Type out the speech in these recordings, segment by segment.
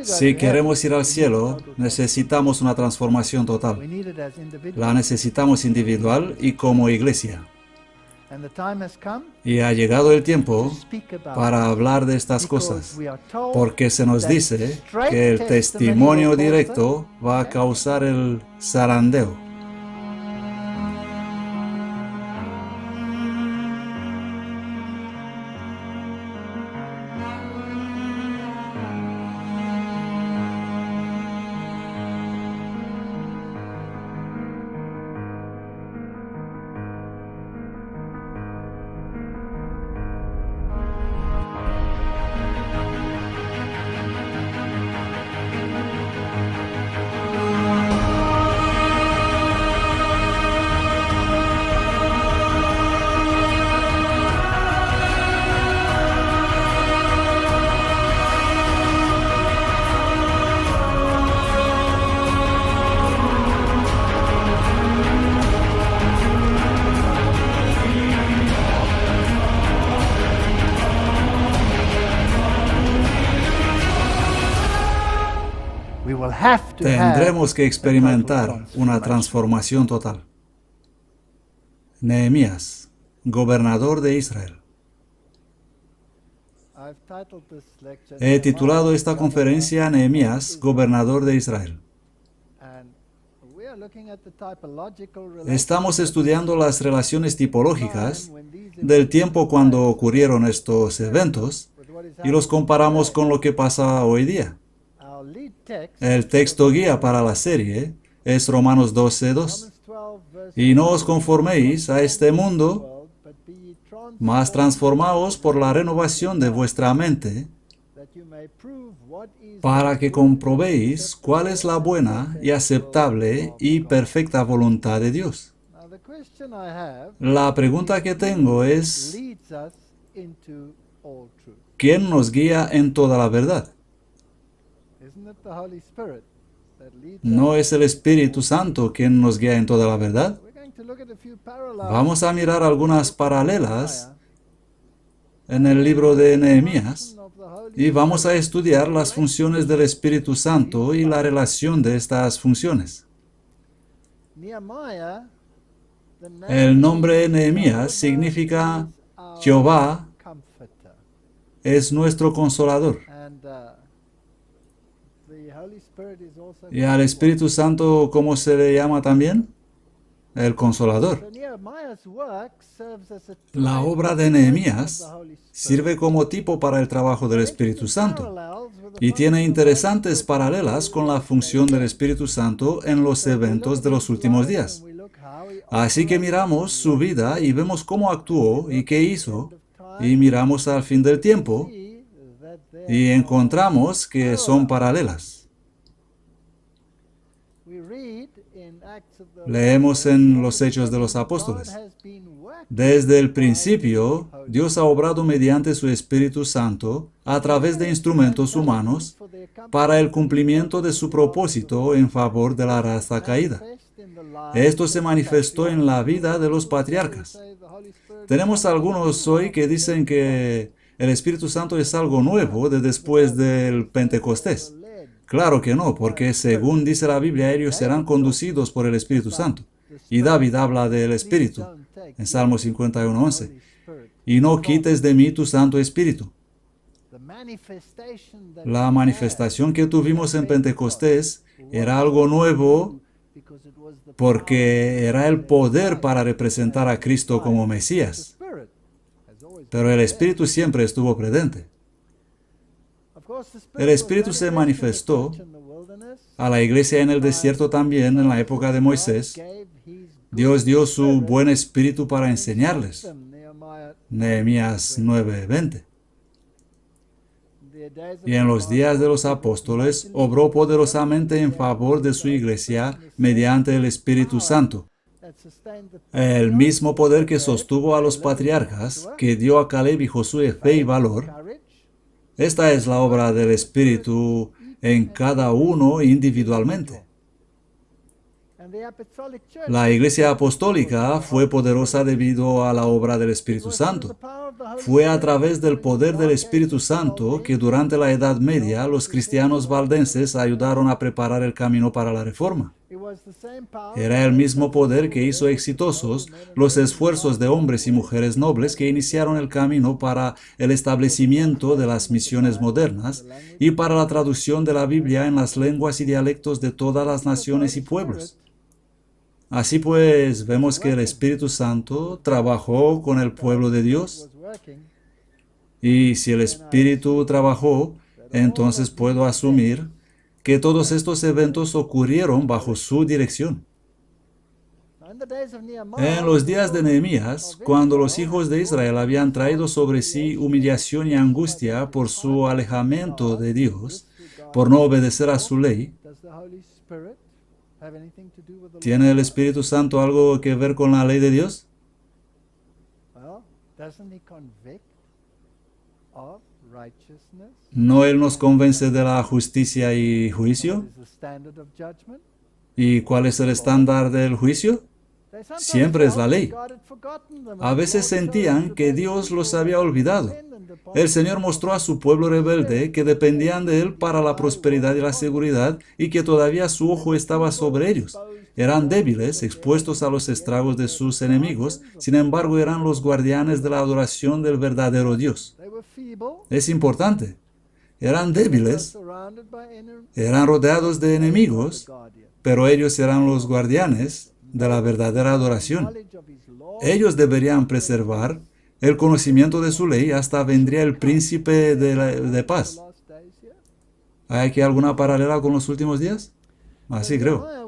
Si queremos ir al cielo, necesitamos una transformación total. La necesitamos individual y como iglesia. Y ha llegado el tiempo para hablar de estas cosas, porque se nos dice que el testimonio directo va a causar el zarandeo. Tendremos que experimentar una transformación total. Nehemías, gobernador de Israel. He titulado esta conferencia Nehemías, gobernador de Israel. Estamos estudiando las relaciones tipológicas del tiempo cuando ocurrieron estos eventos y los comparamos con lo que pasa hoy día. El texto guía para la serie es Romanos 12:2. Y no os conforméis a este mundo, mas transformaos por la renovación de vuestra mente, para que comprobéis cuál es la buena y aceptable y perfecta voluntad de Dios. La pregunta que tengo es, ¿quién nos guía en toda la verdad? ¿No es el Espíritu Santo quien nos guía en toda la verdad? Vamos a mirar algunas paralelas en el libro de Nehemías y vamos a estudiar las funciones del Espíritu Santo y la relación de estas funciones. El nombre Nehemías significa Jehová es nuestro consolador. ¿Y al Espíritu Santo cómo se le llama también? El Consolador. La obra de Nehemías sirve como tipo para el trabajo del Espíritu Santo y tiene interesantes paralelas con la función del Espíritu Santo en los eventos de los últimos días. Así que miramos su vida y vemos cómo actuó y qué hizo, y miramos al fin del tiempo y encontramos que son paralelas. Leemos en los Hechos de los Apóstoles. Desde el principio, Dios ha obrado mediante su Espíritu Santo a través de instrumentos humanos para el cumplimiento de su propósito en favor de la raza caída. Esto se manifestó en la vida de los patriarcas. Tenemos algunos hoy que dicen que el Espíritu Santo es algo nuevo de después del Pentecostés. Claro que no, porque según dice la Biblia, ellos serán conducidos por el Espíritu Santo. Y David habla del Espíritu, en Salmo 51:11. Y no quites de mí tu Santo Espíritu. La manifestación que tuvimos en Pentecostés era algo nuevo porque era el poder para representar a Cristo como Mesías. Pero el Espíritu siempre estuvo presente. El Espíritu se manifestó a la iglesia en el desierto también en la época de Moisés. Dios dio su buen Espíritu para enseñarles. Nehemías 9:20. Y en los días de los apóstoles obró poderosamente en favor de su iglesia mediante el Espíritu Santo. El mismo poder que sostuvo a los patriarcas, que dio a Caleb y Josué fe y valor. Esta es la obra del Espíritu en cada uno individualmente. La Iglesia Apostólica fue poderosa debido a la obra del Espíritu Santo. Fue a través del poder del Espíritu Santo que durante la Edad Media los cristianos valdenses ayudaron a preparar el camino para la Reforma. Era el mismo poder que hizo exitosos los esfuerzos de hombres y mujeres nobles que iniciaron el camino para el establecimiento de las misiones modernas y para la traducción de la Biblia en las lenguas y dialectos de todas las naciones y pueblos. Así pues, vemos que el Espíritu Santo trabajó con el pueblo de Dios. Y si el Espíritu trabajó, entonces puedo asumir que todos estos eventos ocurrieron bajo su dirección. En los días de Nehemías, cuando los hijos de Israel habían traído sobre sí humillación y angustia por su alejamiento de Dios, por no obedecer a su ley, ¿tiene el Espíritu Santo algo que ver con la ley de Dios? ¿No Él nos convence de la justicia y juicio? ¿Y cuál es el estándar del juicio? Siempre es la ley. A veces sentían que Dios los había olvidado. El Señor mostró a su pueblo rebelde que dependían de Él para la prosperidad y la seguridad y que todavía su ojo estaba sobre ellos. Eran débiles, expuestos a los estragos de sus enemigos, sin embargo eran los guardianes de la adoración del verdadero Dios. Es importante. Eran débiles, eran rodeados de enemigos, pero ellos eran los guardianes de la verdadera adoración. Ellos deberían preservar el conocimiento de su ley hasta vendría el príncipe de paz. ¿Hay aquí alguna paralela con los últimos días? Así creo.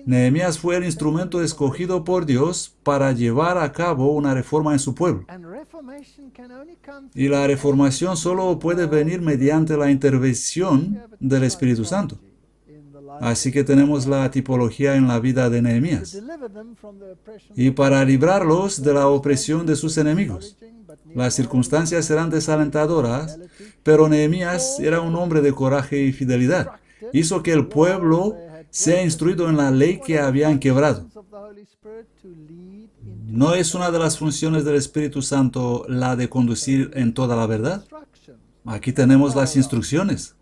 Nehemías fue el instrumento escogido por Dios para llevar a cabo una reforma en su pueblo. Y la reformación solo puede venir mediante la intervención del Espíritu Santo. Así que tenemos la tipología en la vida de Nehemías. Y para librarlos de la opresión de sus enemigos. Las circunstancias eran desalentadoras, pero Nehemías era un hombre de coraje y fidelidad. Hizo que el pueblo sea instruido en la ley que habían quebrado. ¿No es una de las funciones del Espíritu Santo la de conducir en toda la verdad? Aquí tenemos las instrucciones.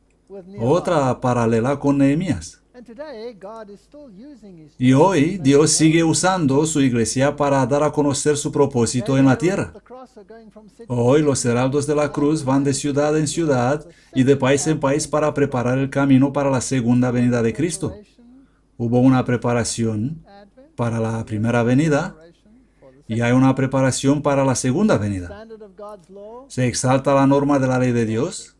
Otra paralela con Nehemías. Y hoy Dios sigue usando su iglesia para dar a conocer su propósito en la tierra. Hoy los heraldos de la cruz van de ciudad en ciudad y de país en país para preparar el camino para la segunda venida de Cristo. Hubo una preparación para la primera venida y hay una preparación para la segunda venida. Se exalta la norma de la ley de Dios.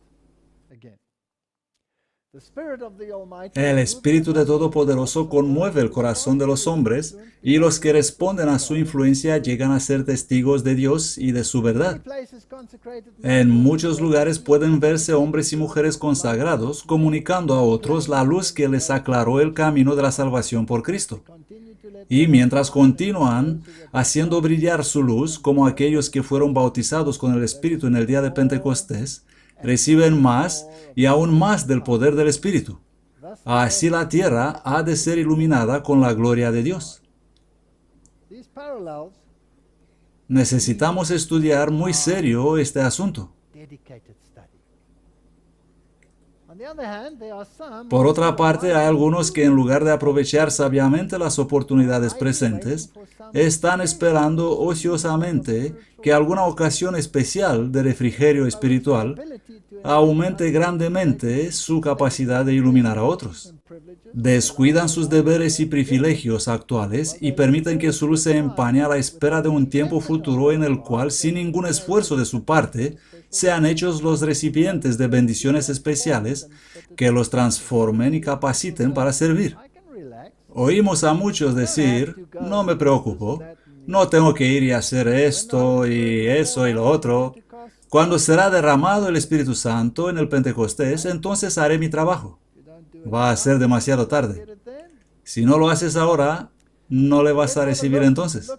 El Espíritu de Todopoderoso conmueve el corazón de los hombres y los que responden a su influencia llegan a ser testigos de Dios y de su verdad. En muchos lugares pueden verse hombres y mujeres consagrados comunicando a otros la luz que les aclaró el camino de la salvación por Cristo. Y mientras continúan haciendo brillar su luz, como aquellos que fueron bautizados con el Espíritu en el día de Pentecostés, reciben más y aún más del poder del Espíritu. Así la tierra ha de ser iluminada con la gloria de Dios. Necesitamos estudiar muy serio este asunto. Por otra parte, hay algunos que en lugar de aprovechar sabiamente las oportunidades presentes, están esperando ociosamente que alguna ocasión especial de refrigerio espiritual aumente grandemente su capacidad de iluminar a otros. Descuidan sus deberes y privilegios actuales y permiten que su luz se empañe a la espera de un tiempo futuro en el cual, sin ningún esfuerzo de su parte, sean hechos los recipientes de bendiciones especiales que los transformen y capaciten para servir. Oímos a muchos decir, no me preocupo, no tengo que ir y hacer esto y eso y lo otro. Cuando será derramado el Espíritu Santo en el Pentecostés, entonces haré mi trabajo. Va a ser demasiado tarde. Si no lo haces ahora, no le vas a recibir entonces.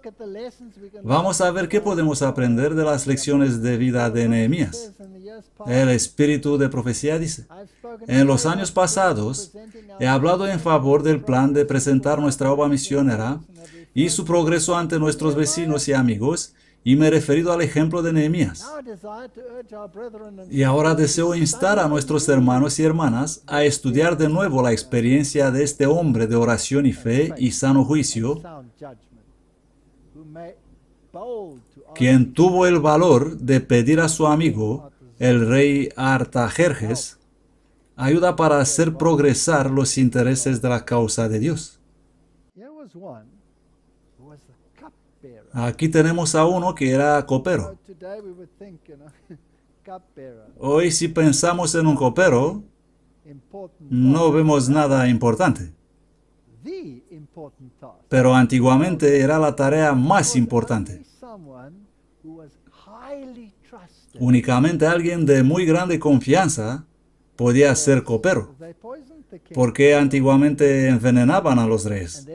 Vamos a ver qué podemos aprender de las lecciones de vida de Nehemías. El espíritu de profecía dice: en los años pasados he hablado en favor del plan de presentar nuestra obra misionera y su progreso ante nuestros vecinos y amigos, y me he referido al ejemplo de Nehemías. Y ahora deseo instar a nuestros hermanos y hermanas a estudiar de nuevo la experiencia de este hombre de oración y fe y sano juicio, quien tuvo el valor de pedir a su amigo, el rey Artajerjes, ayuda para hacer progresar los intereses de la causa de Dios. Aquí tenemos a uno que era copero. Hoy, si pensamos en un copero, no vemos nada importante. Pero antiguamente era la tarea más importante. Únicamente alguien de muy grande confianza podía ser copero, porque antiguamente envenenaban a los reyes.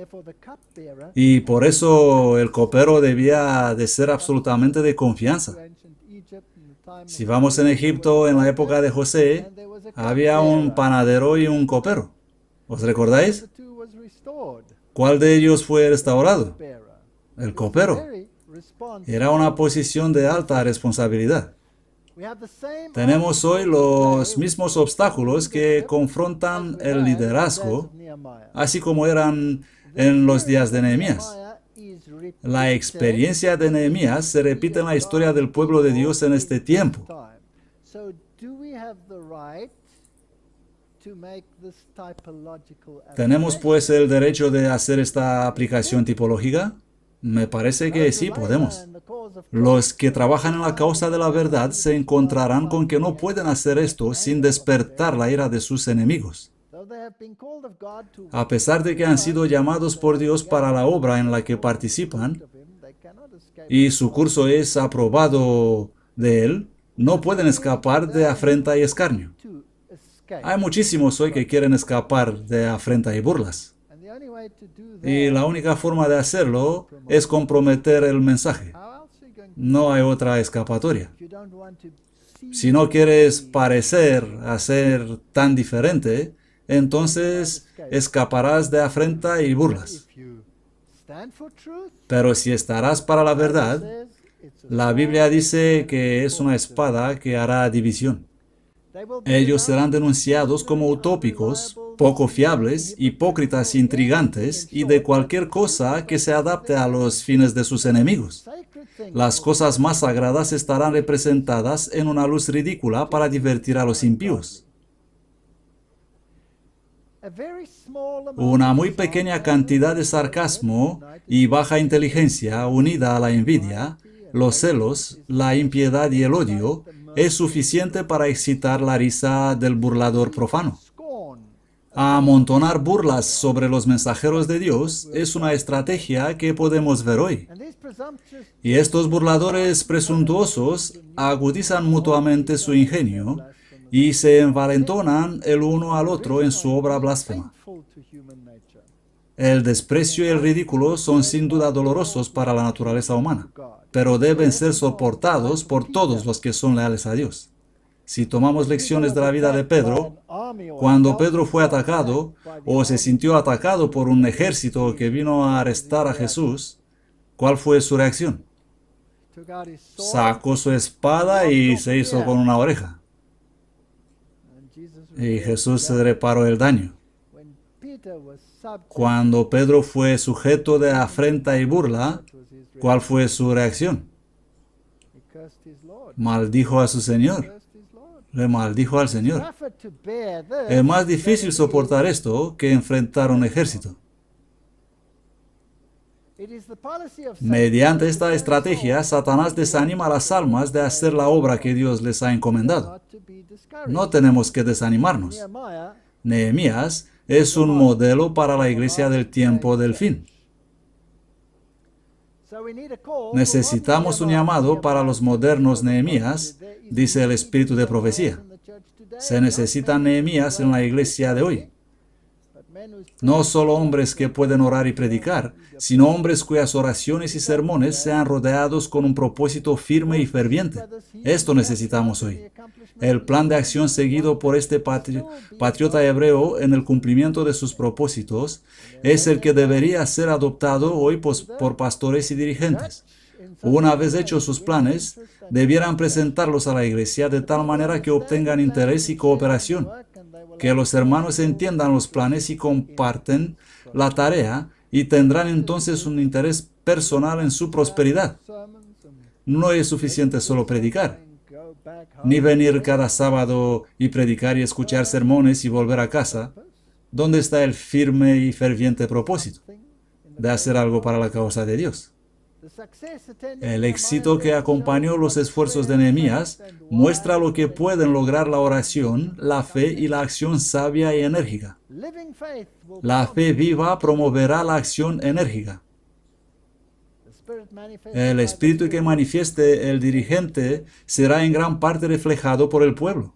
Y por eso el copero debía de ser absolutamente de confianza. Si vamos en Egipto, en la época de José, había un panadero y un copero. ¿Os recordáis? ¿Cuál de ellos fue restaurado? El copero. Era una posición de alta responsabilidad. Tenemos hoy los mismos obstáculos que confrontan el liderazgo, así como eran en los días de Nehemías. La experiencia de Nehemías se repite en la historia del pueblo de Dios en este tiempo. ¿Tenemos pues el derecho de hacer esta aplicación tipológica? Me parece que sí podemos. Los que trabajan en la causa de la verdad se encontrarán con que no pueden hacer esto sin despertar la ira de sus enemigos. A pesar de que han sido llamados por Dios para la obra en la que participan, y su curso es aprobado de Él, no pueden escapar de afrenta y escarnio. Hay muchísimos hoy que quieren escapar de afrenta y burlas. Y la única forma de hacerlo es comprometer el mensaje. No hay otra escapatoria. Si no quieres parecer a ser tan diferente, entonces escaparás de afrenta y burlas. Pero si estarás para la verdad, la Biblia dice que es una espada que hará división. Ellos serán denunciados como utópicos, poco fiables, hipócritas, intrigantes y de cualquier cosa que se adapte a los fines de sus enemigos. Las cosas más sagradas estarán representadas en una luz ridícula para divertir a los impíos. Una muy pequeña cantidad de sarcasmo y baja inteligencia unida a la envidia, los celos, la impiedad y el odio es suficiente para excitar la risa del burlador profano. Amontonar burlas sobre los mensajeros de Dios es una estrategia que podemos ver hoy. Y estos burladores presuntuosos agudizan mutuamente su ingenio y se envalentonan el uno al otro en su obra blasfema. El desprecio y el ridículo son sin duda dolorosos para la naturaleza humana, pero deben ser soportados por todos los que son leales a Dios. Si tomamos lecciones de la vida de Pedro, cuando Pedro fue atacado o se sintió atacado por un ejército que vino a arrestar a Jesús, ¿cuál fue su reacción? Sacó su espada y se hizo con una oreja. Y Jesús se reparó el daño. Cuando Pedro fue sujeto de afrenta y burla, ¿cuál fue su reacción? Maldijo a su Señor. Le maldijo al Señor. Es más difícil soportar esto que enfrentar un ejército. Mediante esta estrategia, Satanás desanima a las almas de hacer la obra que Dios les ha encomendado. No tenemos que desanimarnos. Nehemías es un modelo para la iglesia del tiempo del fin. Necesitamos un llamado para los modernos Nehemías, dice el espíritu de profecía. Se necesitan Nehemías en la iglesia de hoy. No solo hombres que pueden orar y predicar, sino hombres cuyas oraciones y sermones sean rodeados con un propósito firme y ferviente. Esto necesitamos hoy. El plan de acción seguido por este patriota hebreo en el cumplimiento de sus propósitos es el que debería ser adoptado hoy por pastores y dirigentes. Una vez hechos sus planes, debieran presentarlos a la iglesia de tal manera que obtengan interés y cooperación, que los hermanos entiendan los planes y comparten la tarea y tendrán entonces un interés personal en su prosperidad. No es suficiente solo predicar, ni venir cada sábado y predicar y escuchar sermones y volver a casa. ¿Dónde está el firme y ferviente propósito de hacer algo para la causa de Dios? El éxito que acompañó los esfuerzos de Nehemías muestra lo que pueden lograr la oración, la fe y la acción sabia y enérgica. La fe viva promoverá la acción enérgica. El espíritu que manifieste el dirigente será en gran parte reflejado por el pueblo.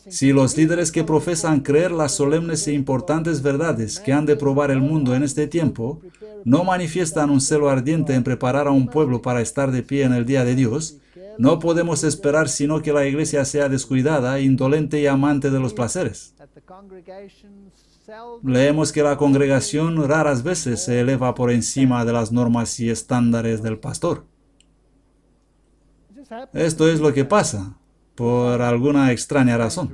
Si los líderes que profesan creer las solemnes e importantes verdades que han de probar el mundo en este tiempo, no manifiestan un celo ardiente en preparar a un pueblo para estar de pie en el día de Dios, no podemos esperar sino que la iglesia sea descuidada, indolente y amante de los placeres. Leemos que la congregación raras veces se eleva por encima de las normas y estándares del pastor. Esto es lo que pasa, por alguna extraña razón.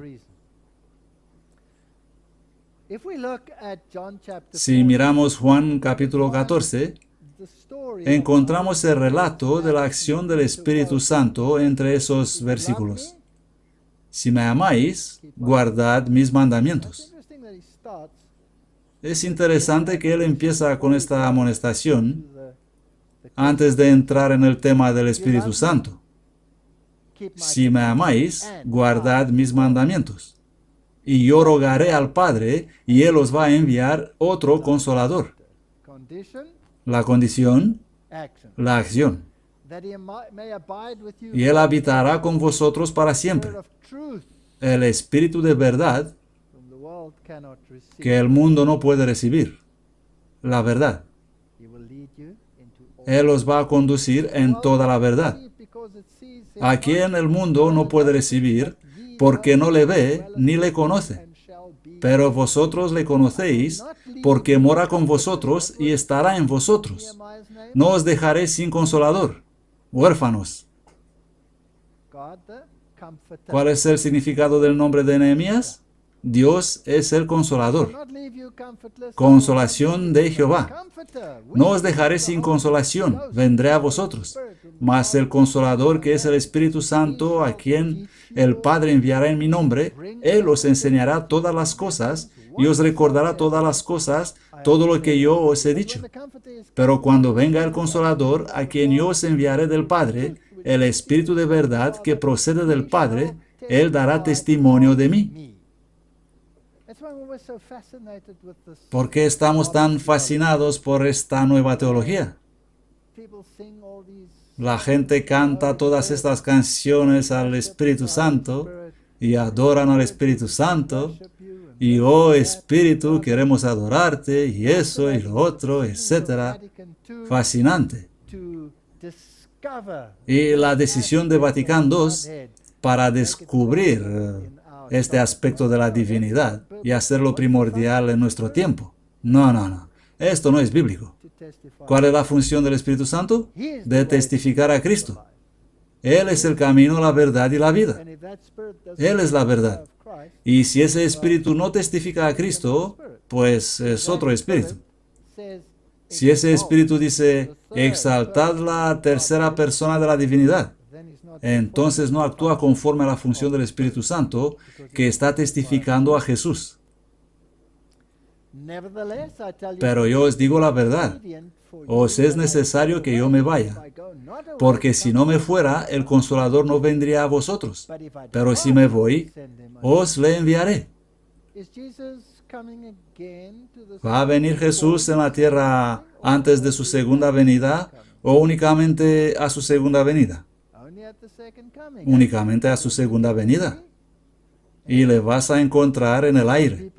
Si miramos Juan capítulo 14, encontramos el relato de la acción del Espíritu Santo entre esos versículos. Si me amáis, guardad mis mandamientos. Es interesante que él empieza con esta amonestación antes de entrar en el tema del Espíritu Santo. Si me amáis, guardad mis mandamientos. Y yo rogaré al Padre, y Él os va a enviar otro consolador. La condición, la acción. Y Él habitará con vosotros para siempre. El Espíritu de verdad que el mundo no puede recibir. La verdad. Él os va a conducir en toda la verdad. A quien el mundo no puede recibir, porque no le ve ni le conoce. Pero vosotros le conocéis, porque mora con vosotros y estará en vosotros. No os dejaré sin consolador, huérfanos. ¿Cuál es el significado del nombre de Nehemías? Dios es el consolador. Consolación de Jehová. No os dejaré sin consolación, vendré a vosotros. Mas el consolador, que es el Espíritu Santo, a quien el Padre enviará en mi nombre, Él os enseñará todas las cosas y os recordará todas las cosas, todo lo que yo os he dicho. Pero cuando venga el consolador, a quien yo os enviaré del Padre, el Espíritu de verdad que procede del Padre, Él dará testimonio de mí. ¿Por qué estamos tan fascinados por esta nueva teología? La gente canta todas estas canciones al Espíritu Santo y adoran al Espíritu Santo y oh Espíritu, queremos adorarte y eso y lo otro, etc. Fascinante. Y la decisión de Vaticano II para descubrir este aspecto de la divinidad y hacerlo primordial en nuestro tiempo. No. Esto no es bíblico. ¿Cuál es la función del Espíritu Santo? De testificar a Cristo. Él es el camino, la verdad y la vida. Él es la verdad. Y si ese Espíritu no testifica a Cristo, pues es otro Espíritu. Si ese Espíritu dice, exaltad la tercera persona de la divinidad, entonces no actúa conforme a la función del Espíritu Santo, que está testificando a Jesús. Pero yo os digo la verdad, os es necesario que yo me vaya, porque si no me fuera, el Consolador no vendría a vosotros. Pero si me voy, os le enviaré. ¿Va a venir Jesús en la tierra antes de su segunda venida o únicamente a su segunda venida? Únicamente a su segunda venida. y le vas a encontrar en el aire.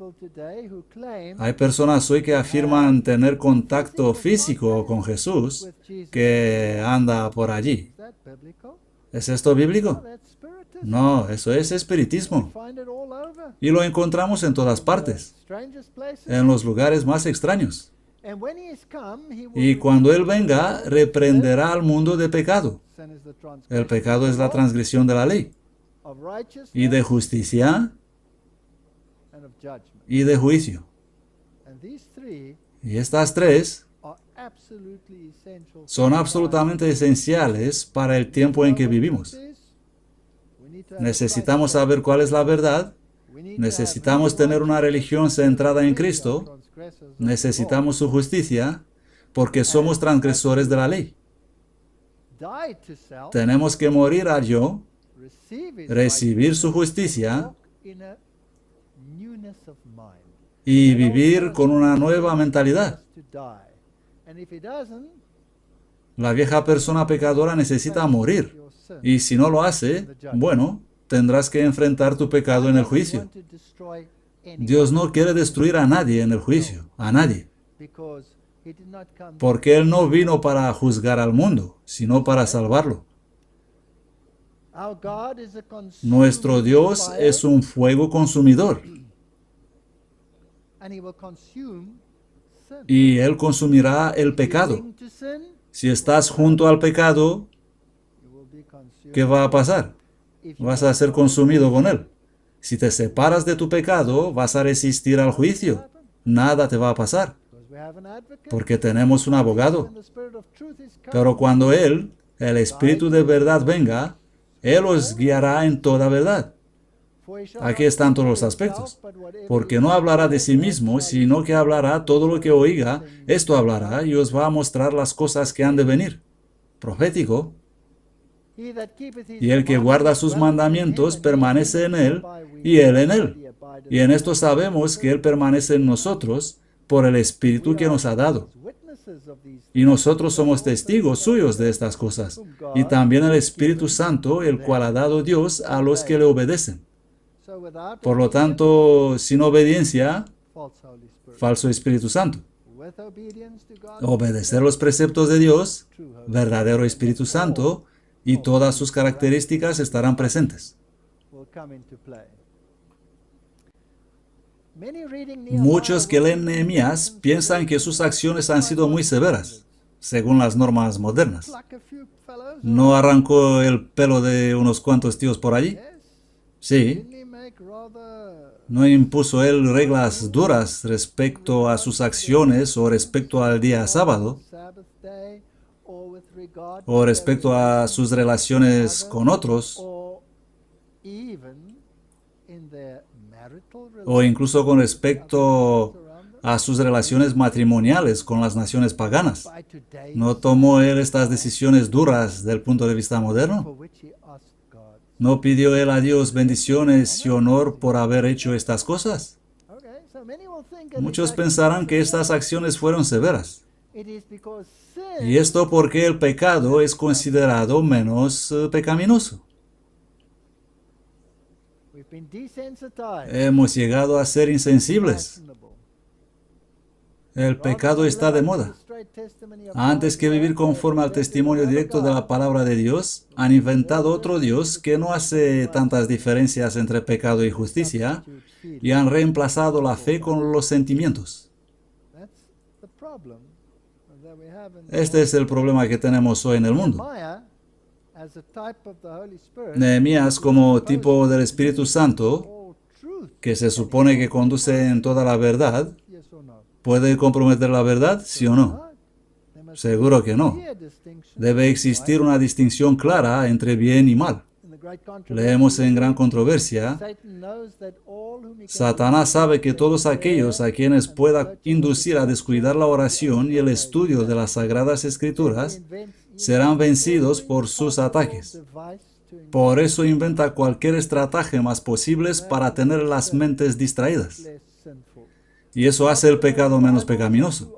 Hay personas hoy que afirman tener contacto físico con Jesús, que anda por allí. ¿Es esto bíblico? No, eso es espiritismo. Y lo encontramos en todas partes, en los lugares más extraños. Y cuando Él venga, reprenderá al mundo de pecado. El pecado es la transgresión de la ley, y de justicia, y de juicio. Y estas tres son absolutamente esenciales para el tiempo en que vivimos. Necesitamos saber cuál es la verdad. Necesitamos tener una religión centrada en Cristo. Necesitamos su justicia, porque somos transgresores de la ley. Tenemos que morir al yo, recibir su justicia y vivir con una nueva mentalidad. La vieja persona pecadora necesita morir, y si no lo hace, bueno, tendrás que enfrentar tu pecado en el juicio. Dios no quiere destruir a nadie en el juicio, a nadie, porque Él no vino para juzgar al mundo, sino para salvarlo. Nuestro Dios es un fuego consumidor, y Él consumirá el pecado. Si estás junto al pecado, ¿qué va a pasar? Vas a ser consumido con él. Si te separas de tu pecado, vas a resistir al juicio. Nada te va a pasar, porque tenemos un abogado. Pero cuando Él, el Espíritu de verdad, venga, Él os guiará en toda verdad. Aquí están todos los aspectos. Porque no hablará de sí mismo, sino que hablará todo lo que oiga. Esto hablará y os va a mostrar las cosas que han de venir. Profético. Y el que guarda sus mandamientos permanece en Él, y Él en Él. Y en esto sabemos que Él permanece en nosotros por el Espíritu que nos ha dado. Y nosotros somos testigos suyos de estas cosas. Y también el Espíritu Santo, el cual ha dado Dios a los que le obedecen. Por lo tanto, sin obediencia, falso Espíritu Santo. Obedecer los preceptos de Dios, verdadero Espíritu Santo, y todas sus características estarán presentes. Muchos que leen Nehemías piensan que sus acciones han sido muy severas, según las normas modernas. ¿No arrancó el pelo de unos cuantos tíos por allí? Sí. ¿No impuso él reglas duras respecto a sus acciones o respecto al día sábado? ¿O respecto a sus relaciones con otros? ¿O incluso con respecto a sus relaciones matrimoniales con las naciones paganas? ¿No tomó él estas decisiones duras del punto de vista moderno? ¿No pidió él a Dios bendiciones y honor por haber hecho estas cosas? Muchos pensarán que estas acciones fueron severas. Y esto porque el pecado es considerado menos pecaminoso. Hemos llegado a ser insensibles. El pecado está de moda. Antes que vivir conforme al testimonio directo de la palabra de Dios, han inventado otro Dios que no hace tantas diferencias entre pecado y justicia, y han reemplazado la fe con los sentimientos. Este es el problema que tenemos hoy en el mundo. Nehemías, como tipo del Espíritu Santo, que se supone que conduce en toda la verdad, ¿puede comprometer la verdad? ¿Sí o no? Seguro que no. Debe existir una distinción clara entre bien y mal. Leemos en Gran Controversia, Satanás sabe que todos aquellos a quienes pueda inducir a descuidar la oración y el estudio de las Sagradas Escrituras serán vencidos por sus ataques. Por eso inventa cualquier estratagema posible para tener las mentes distraídas. Y eso hace el pecado menos pecaminoso.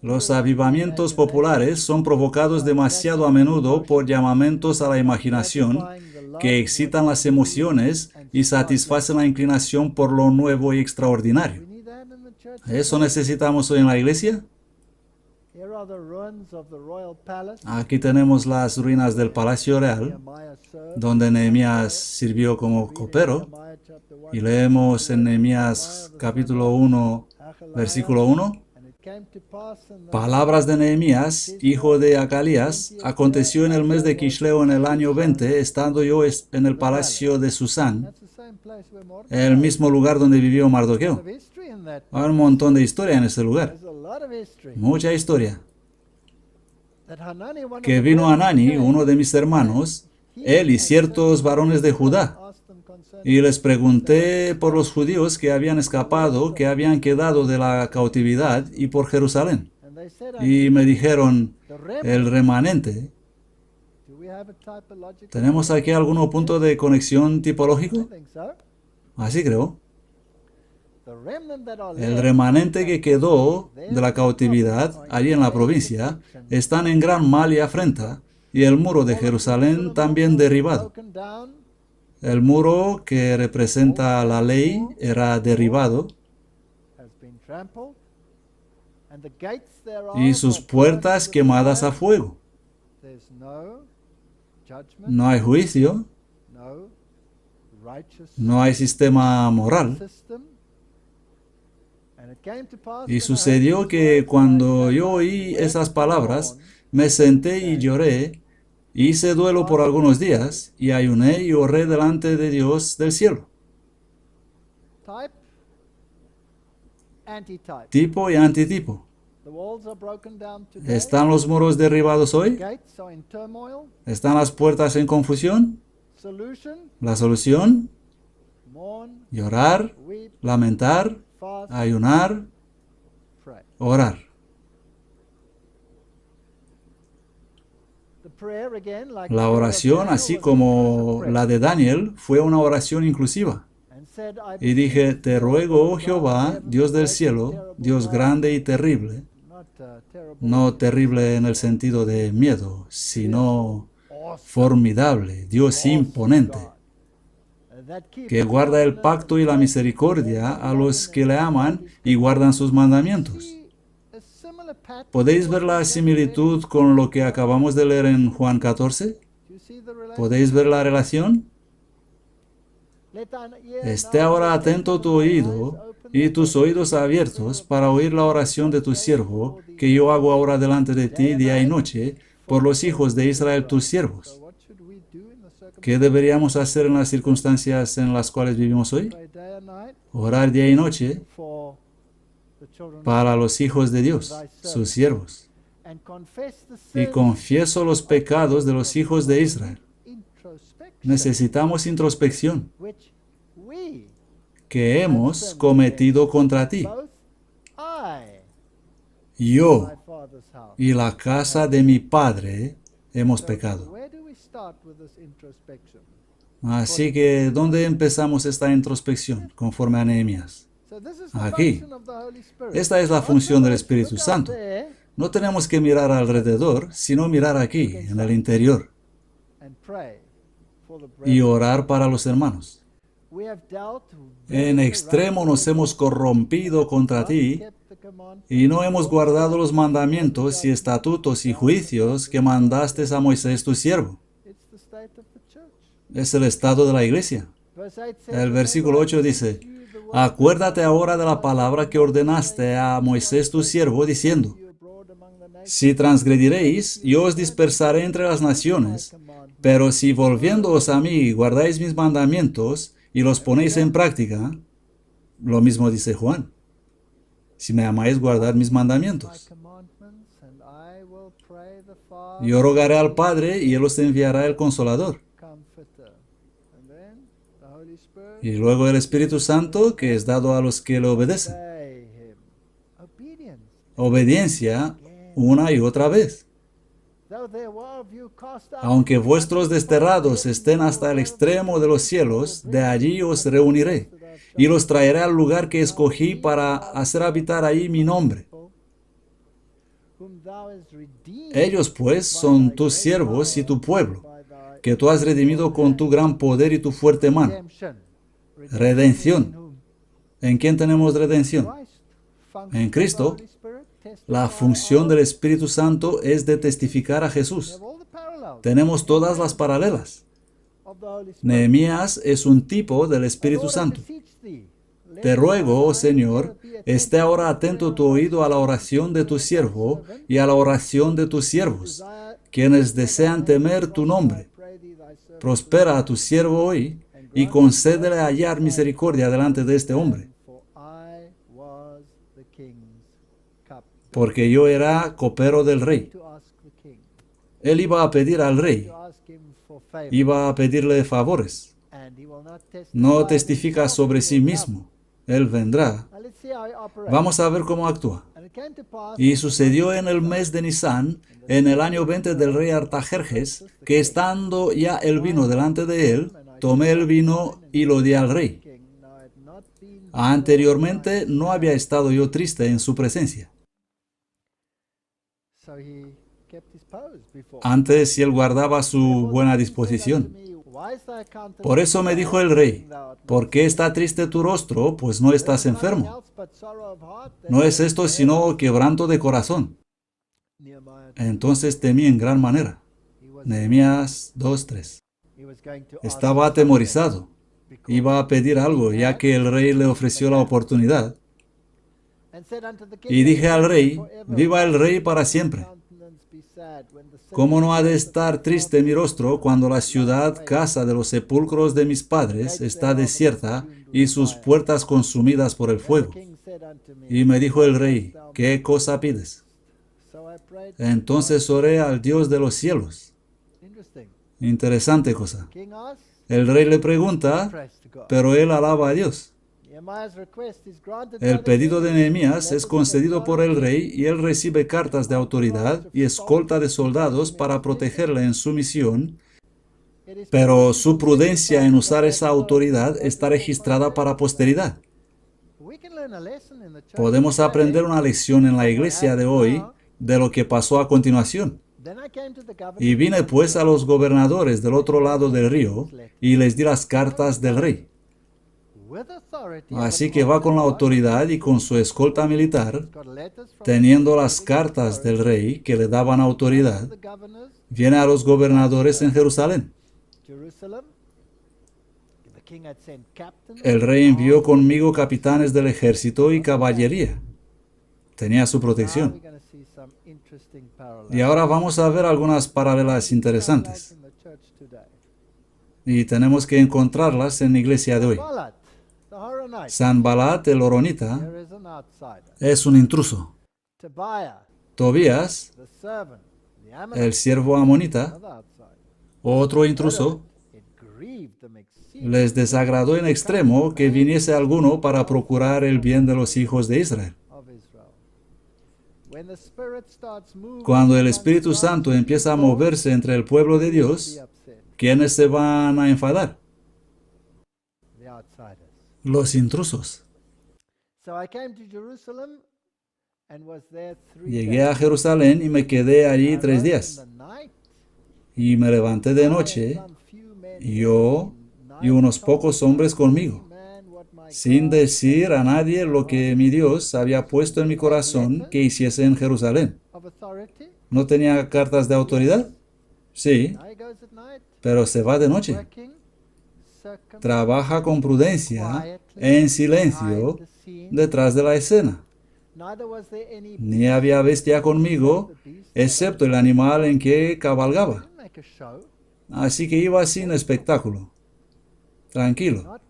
Los avivamientos populares son provocados demasiado a menudo por llamamientos a la imaginación que excitan las emociones y satisfacen la inclinación por lo nuevo y extraordinario. ¿Eso necesitamos hoy en la iglesia? Aquí tenemos las ruinas del Palacio Real, donde Nehemías sirvió como copero, y leemos en Nehemías capítulo 1, versículo 1, palabras de Nehemías, hijo de Acalías, aconteció en el mes de Quisleo en el año 20, estando yo en el palacio de Susán, el mismo lugar donde vivió Mardoqueo. Hay un montón de historia en ese lugar, mucha historia. Que vino Hanani, uno de mis hermanos, él y ciertos varones de Judá, y les pregunté por los judíos que habían escapado, que habían quedado de la cautividad, y por Jerusalén. Y me dijeron, el remanente. ¿Tenemos aquí algún punto de conexión tipológico? Así creo. El remanente que quedó de la cautividad allí en la provincia están en gran mal y afrenta, y el muro de Jerusalén también derribado. El muro que representa la ley era derribado y sus puertas quemadas a fuego. No hay juicio, no hay sistema moral. Y sucedió que cuando yo oí esas palabras, me senté y lloré, hice duelo por algunos días, y ayuné y oré delante de Dios del cielo. Tipo y antitipo. ¿Están los muros derribados hoy? ¿Están las puertas en confusión? La solución: llorar, lamentar, ayunar, orar. La oración, así como la de Daniel, fue una oración inclusiva. Y dije, te ruego, oh Jehová, Dios del cielo, Dios grande y terrible, no terrible en el sentido de miedo, sino formidable, Dios imponente, que guarda el pacto y la misericordia a los que le aman y guardan sus mandamientos. ¿Podéis ver la similitud con lo que acabamos de leer en Juan 14? ¿Podéis ver la relación? Esté ahora atento tu oído y tus oídos abiertos para oír la oración de tu siervo, que yo hago ahora delante de ti día y noche, por los hijos de Israel tus siervos. ¿Qué deberíamos hacer en las circunstancias en las cuales vivimos hoy? Orar día y noche para los hijos de Dios, sus siervos. Y confieso los pecados de los hijos de Israel. Necesitamos introspección que hemos cometido contra ti. Yo y la casa de mi padre hemos pecado. Así que, ¿dónde empezamos esta introspección conforme a Nehemías? Aquí. Esta es la función del Espíritu Santo. No tenemos que mirar alrededor, sino mirar aquí, en el interior, y orar para los hermanos. En extremo nos hemos corrompido contra ti y no hemos guardado los mandamientos y estatutos y juicios que mandaste a Moisés tu siervo. Es el estado de la iglesia. El versículo 8 dice, acuérdate ahora de la palabra que ordenaste a Moisés tu siervo, diciendo, si transgrediréis, yo os dispersaré entre las naciones, pero si volviéndoos a mí guardáis mis mandamientos y los ponéis en práctica, lo mismo dice Juan, si me amáis, guardad mis mandamientos. Yo rogaré al Padre y Él os enviará el Consolador. Y luego el Espíritu Santo, que es dado a los que le obedecen. Obediencia una y otra vez. Aunque vuestros desterrados estén hasta el extremo de los cielos, de allí os reuniré, y los traeré al lugar que escogí para hacer habitar ahí mi nombre. Ellos pues son tus siervos y tu pueblo, que tú has redimido con tu gran poder y tu fuerte mano. Redención. ¿En quién tenemos redención? En Cristo. La función del Espíritu Santo es de testificar a Jesús. Tenemos todas las paralelas. Nehemías es un tipo del Espíritu Santo. Te ruego, oh Señor, esté ahora atento tu oído a la oración de tu siervo y a la oración de tus siervos, quienes desean temer tu nombre. Prospera a tu siervo hoy y concédele hallar misericordia delante de este hombre. Porque yo era copero del rey. Él iba a pedir al rey, iba a pedirle favores. No testifica sobre sí mismo. Él vendrá. Vamos a ver cómo actúa. Y sucedió en el mes de Nisán, en el año 20 del rey Artajerjes, que estando ya el vino delante de él, tomé el vino y lo di al rey. Anteriormente no había estado yo triste en su presencia. Antes él guardaba su buena disposición. Por eso me dijo el rey, ¿por qué está triste tu rostro? Pues no estás enfermo. No es esto sino quebranto de corazón. Entonces temí en gran manera. Nehemías 2:3. Estaba atemorizado. Iba a pedir algo, ya que el rey le ofreció la oportunidad. Y dije al rey, viva el rey para siempre. ¿Cómo no ha de estar triste mi rostro cuando la ciudad, casa de los sepulcros de mis padres, está desierta y sus puertas consumidas por el fuego? Y me dijo el rey, ¿qué cosa pides? Entonces oré al Dios de los cielos. Interesante cosa. El rey le pregunta, pero él alaba a Dios. El pedido de Nehemías es concedido por el rey y él recibe cartas de autoridad y escolta de soldados para protegerle en su misión, pero su prudencia en usar esa autoridad está registrada para posteridad. Podemos aprender una lección en la iglesia de hoy de lo que pasó a continuación. Y vine pues a los gobernadores del otro lado del río y les di las cartas del rey. Así que va con la autoridad y con su escolta militar, teniendo las cartas del rey que le daban autoridad, viene a los gobernadores en Jerusalén. El rey envió conmigo capitanes del ejército y caballería. Tenía su protección. Y ahora vamos a ver algunas paralelas interesantes. Y tenemos que encontrarlas en la iglesia de hoy. Sanbalat el horonita es un intruso. Tobías, el siervo amonita, otro intruso, les desagradó en extremo que viniese alguno para procurar el bien de los hijos de Israel. Cuando el Espíritu Santo empieza a moverse entre el pueblo de Dios, ¿quiénes se van a enfadar? Los intrusos. Llegué a Jerusalén y me quedé allí 3 días. Y me levanté de noche, yo y unos pocos hombres conmigo, sin decir a nadie lo que mi Dios había puesto en mi corazón que hiciese en Jerusalén. ¿No tenía cartas de autoridad? Sí, pero se va de noche. Trabaja con prudencia, en silencio, detrás de la escena. Ni había bestia conmigo, excepto el animal en que cabalgaba. Así que iba sin espectáculo, tranquilo.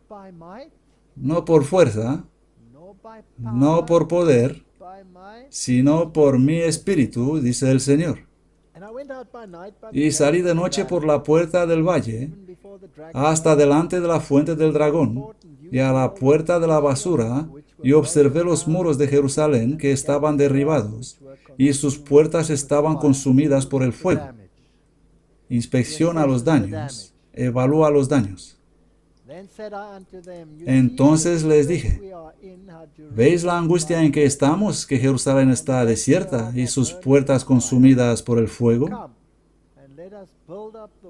No por fuerza, no por poder, sino por mi espíritu, dice el Señor. Y salí de noche por la puerta del valle, hasta delante de la fuente del dragón, y a la puerta de la basura, y observé los muros de Jerusalén que estaban derribados, y sus puertas estaban consumidas por el fuego. Inspecciona los daños, evalúa los daños. Entonces les dije, ¿veis la angustia en que estamos, que Jerusalén está desierta y sus puertas consumidas por el fuego?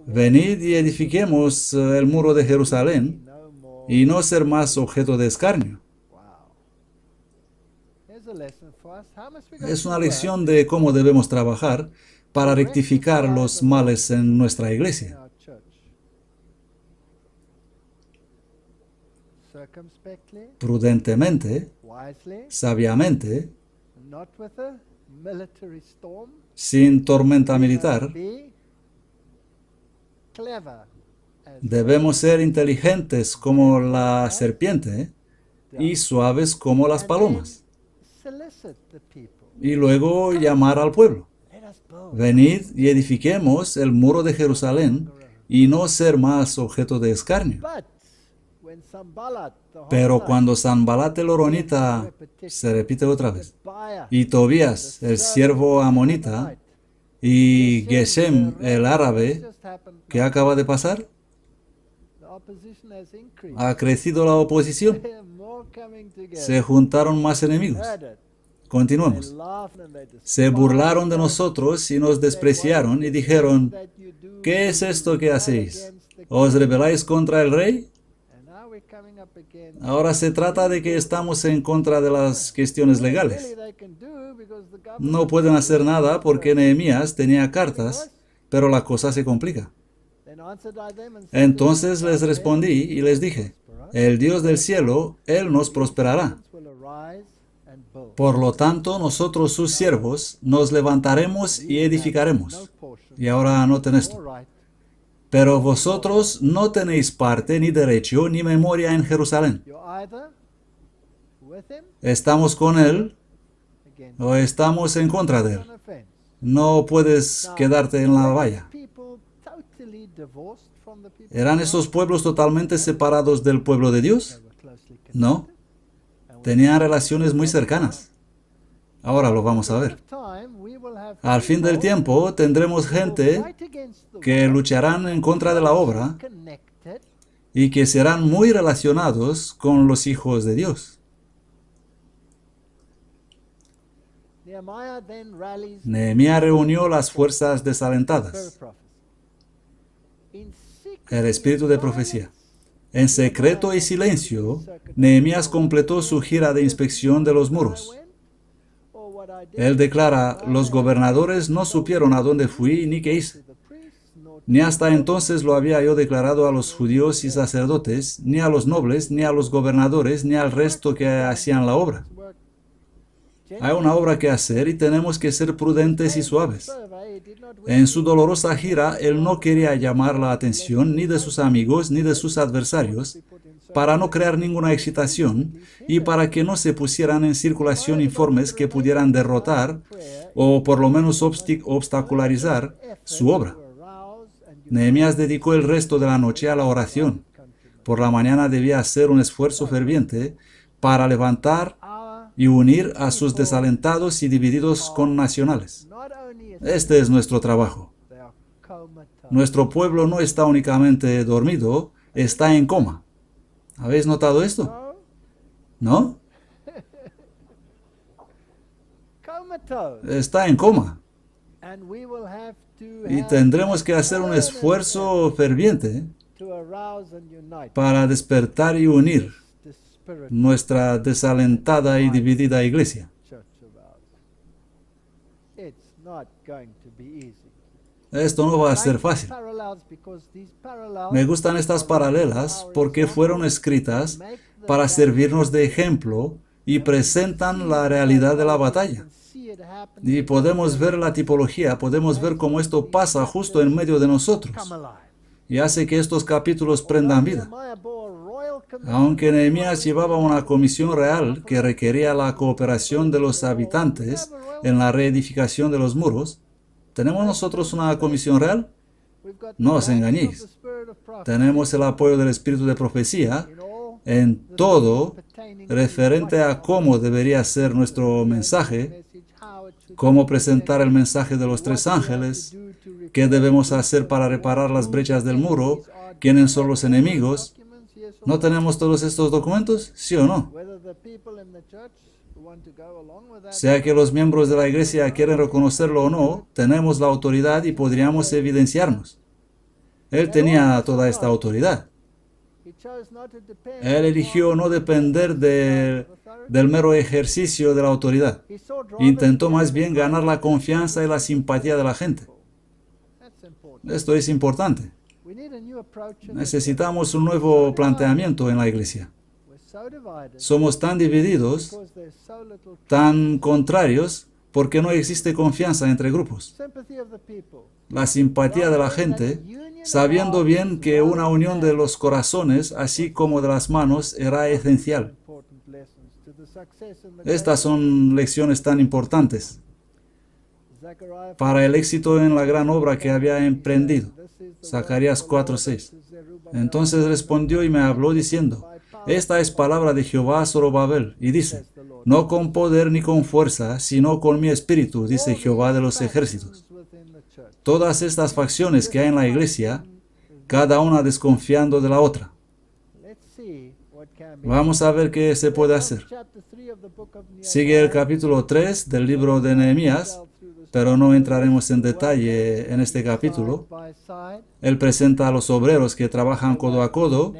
Venid y edifiquemos el muro de Jerusalén y no ser más objeto de escarnio. Es una lección de cómo debemos trabajar para rectificar los males en nuestra iglesia. Prudentemente, sabiamente, sin tormenta militar. Debemos ser inteligentes como la serpiente y suaves como las palomas. Y luego llamar al pueblo. Venid y edifiquemos el muro de Jerusalén y no ser más objeto de escarnio. Pero cuando Sanbalat el horonita, se repite otra vez, y Tobías el siervo amonita, y Geshem el árabe, ¿qué acaba de pasar? Ha crecido la oposición. Se juntaron más enemigos. Continuemos. Se burlaron de nosotros y nos despreciaron y dijeron, ¿qué es esto que hacéis? ¿Os rebeláis contra el rey? Ahora se trata de que estamos en contra de las cuestiones legales. No pueden hacer nada porque Nehemías tenía cartas, pero la cosa se complica. Entonces les respondí y les dije, el Dios del cielo, Él nos prosperará. Por lo tanto, nosotros sus siervos nos levantaremos y edificaremos. Y ahora anoten esto. Pero vosotros no tenéis parte, ni derecho, ni memoria en Jerusalén. ¿Estamos con Él o estamos en contra de Él? No puedes quedarte en la valla. ¿Eran esos pueblos totalmente separados del pueblo de Dios? No. Tenían relaciones muy cercanas. Ahora lo vamos a ver. Al fin del tiempo tendremos gente que lucharán en contra de la obra y que serán muy relacionados con los hijos de Dios. Nehemías reunió las fuerzas desalentadas, el espíritu de profecía. En secreto y silencio, Nehemías completó su gira de inspección de los muros. Él declara, los gobernadores no supieron a dónde fui ni qué hice. Ni hasta entonces lo había yo declarado a los judíos y sacerdotes, ni a los nobles, ni a los gobernadores, ni al resto que hacían la obra. Hay una obra que hacer y tenemos que ser prudentes y suaves. En su dolorosa gira, él no quería llamar la atención ni de sus amigos ni de sus adversarios, para no crear ninguna excitación y para que no se pusieran en circulación informes que pudieran derrotar o por lo menos obstacularizar su obra. Nehemías dedicó el resto de la noche a la oración. Por la mañana debía hacer un esfuerzo ferviente para levantar y unir a sus desalentados y divididos connacionales. Este es nuestro trabajo. Nuestro pueblo no está únicamente dormido, está en coma. ¿Habéis notado esto? ¿No? Está en coma. Y tendremos que hacer un esfuerzo ferviente para despertar y unir nuestra desalentada y dividida iglesia. Esto no va a ser fácil. Me gustan estas paralelas porque fueron escritas para servirnos de ejemplo y presentan la realidad de la batalla. Y podemos ver la tipología, podemos ver cómo esto pasa justo en medio de nosotros. Y hace que estos capítulos prendan vida. Aunque Nehemías llevaba una comisión real que requería la cooperación de los habitantes en la reedificación de los muros, ¿tenemos nosotros una comisión real? No os engañéis. Tenemos el apoyo del espíritu de profecía en todo referente a cómo debería ser nuestro mensaje, cómo presentar el mensaje de los tres ángeles, qué debemos hacer para reparar las brechas del muro, quiénes son los enemigos. ¿No tenemos todos estos documentos? ¿Sí o no? Sea que los miembros de la iglesia quieren reconocerlo o no, tenemos la autoridad y podríamos evidenciarnos. Él tenía toda esta autoridad. Él eligió no depender del mero ejercicio de la autoridad. Intentó más bien ganar la confianza y la simpatía de la gente. Esto es importante. Necesitamos un nuevo planteamiento en la iglesia. Somos tan divididos, tan contrarios, porque no existe confianza entre grupos. La simpatía de la gente, sabiendo bien que una unión de los corazones, así como de las manos, era esencial. Estas son lecciones tan importantes para el éxito en la gran obra que había emprendido. Zacarías 4:6. Entonces respondió y me habló diciendo: esta es palabra de Jehová a Zorobabel, y dice: no con poder ni con fuerza, sino con mi espíritu, dice Jehová de los ejércitos. Todas estas facciones que hay en la iglesia, cada una desconfiando de la otra. Vamos a ver qué se puede hacer. Sigue el capítulo 3 del libro de Nehemías, pero no entraremos en detalle en este capítulo. Él presenta a los obreros que trabajan codo a codo.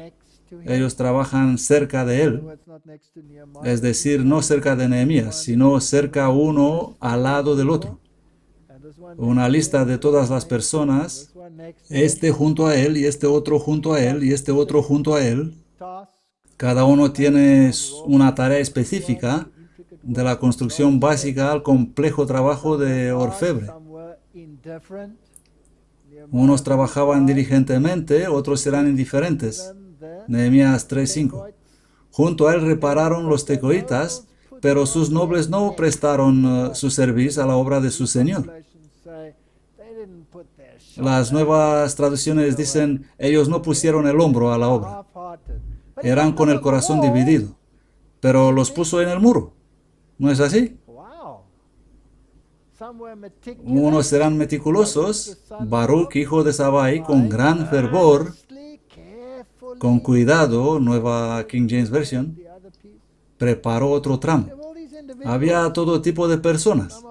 Ellos trabajan cerca de él, es decir, no cerca de Nehemías, sino cerca uno al lado del otro. Una lista de todas las personas, este junto a él, y este otro junto a él, y este otro junto a él. Cada uno tiene una tarea específica, de la construcción básica al complejo trabajo de orfebre. Unos trabajaban diligentemente, otros eran indiferentes. Nehemías 3:5. Junto a él repararon los tecoitas, pero sus nobles no prestaron su servicio a la obra de su señor. Las nuevas traducciones dicen: ellos no pusieron el hombro a la obra. Eran con el corazón dividido, pero los puso en el muro. ¿No es así? Unos serán meticulosos. Baruch, hijo de Sabai, con gran fervor, con cuidado, nueva King James Version, preparó otro tramo. Había todo tipo de personas.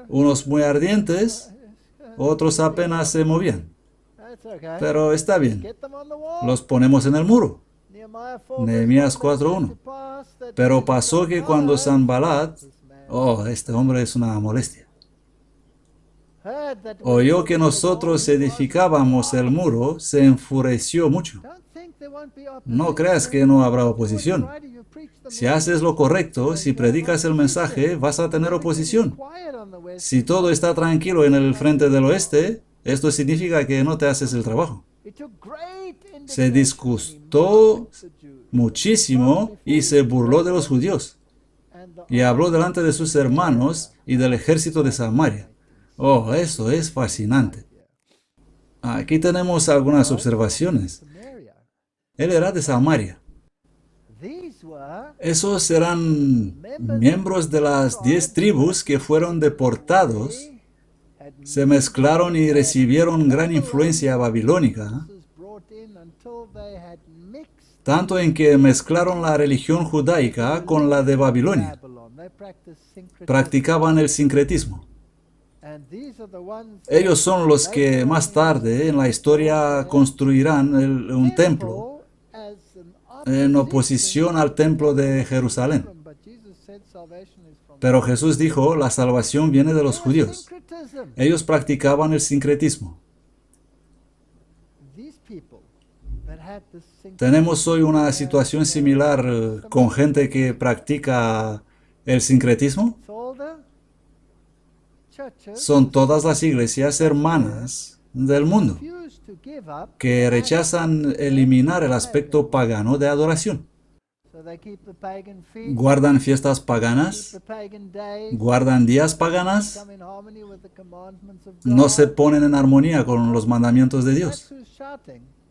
Unos muy ardientes, otros apenas se movían. Pero está bien. Los ponemos en el muro. Nehemías 4:1. Pero pasó que cuando Sanbalat, este hombre es una molestia, oyó que nosotros edificábamos el muro, se enfureció mucho. No creas que no habrá oposición. Si haces lo correcto, si predicas el mensaje, vas a tener oposición. Si todo está tranquilo en el frente del oeste, esto significa que no te haces el trabajo. Se disgustó muchísimo y se burló de los judíos. Y habló delante de sus hermanos y del ejército de Samaria. Eso es fascinante. Aquí tenemos algunas observaciones. Él era de Samaria. Esos eran miembros de las 10 tribus que fueron deportados, se mezclaron y recibieron gran influencia babilónica, tanto en que mezclaron la religión judaica con la de Babilonia. Practicaban el sincretismo. Ellos son los que más tarde en la historia construirán un templo en oposición al templo de Jerusalén. Pero Jesús dijo: la salvación viene de los judíos. Ellos practicaban el sincretismo. Tenemos hoy una situación similar con gente que practica el sincretismo. Son todas las iglesias hermanas del mundo que rechazan eliminar el aspecto pagano de adoración. Guardan fiestas paganas, guardan días paganas, no se ponen en armonía con los mandamientos de Dios.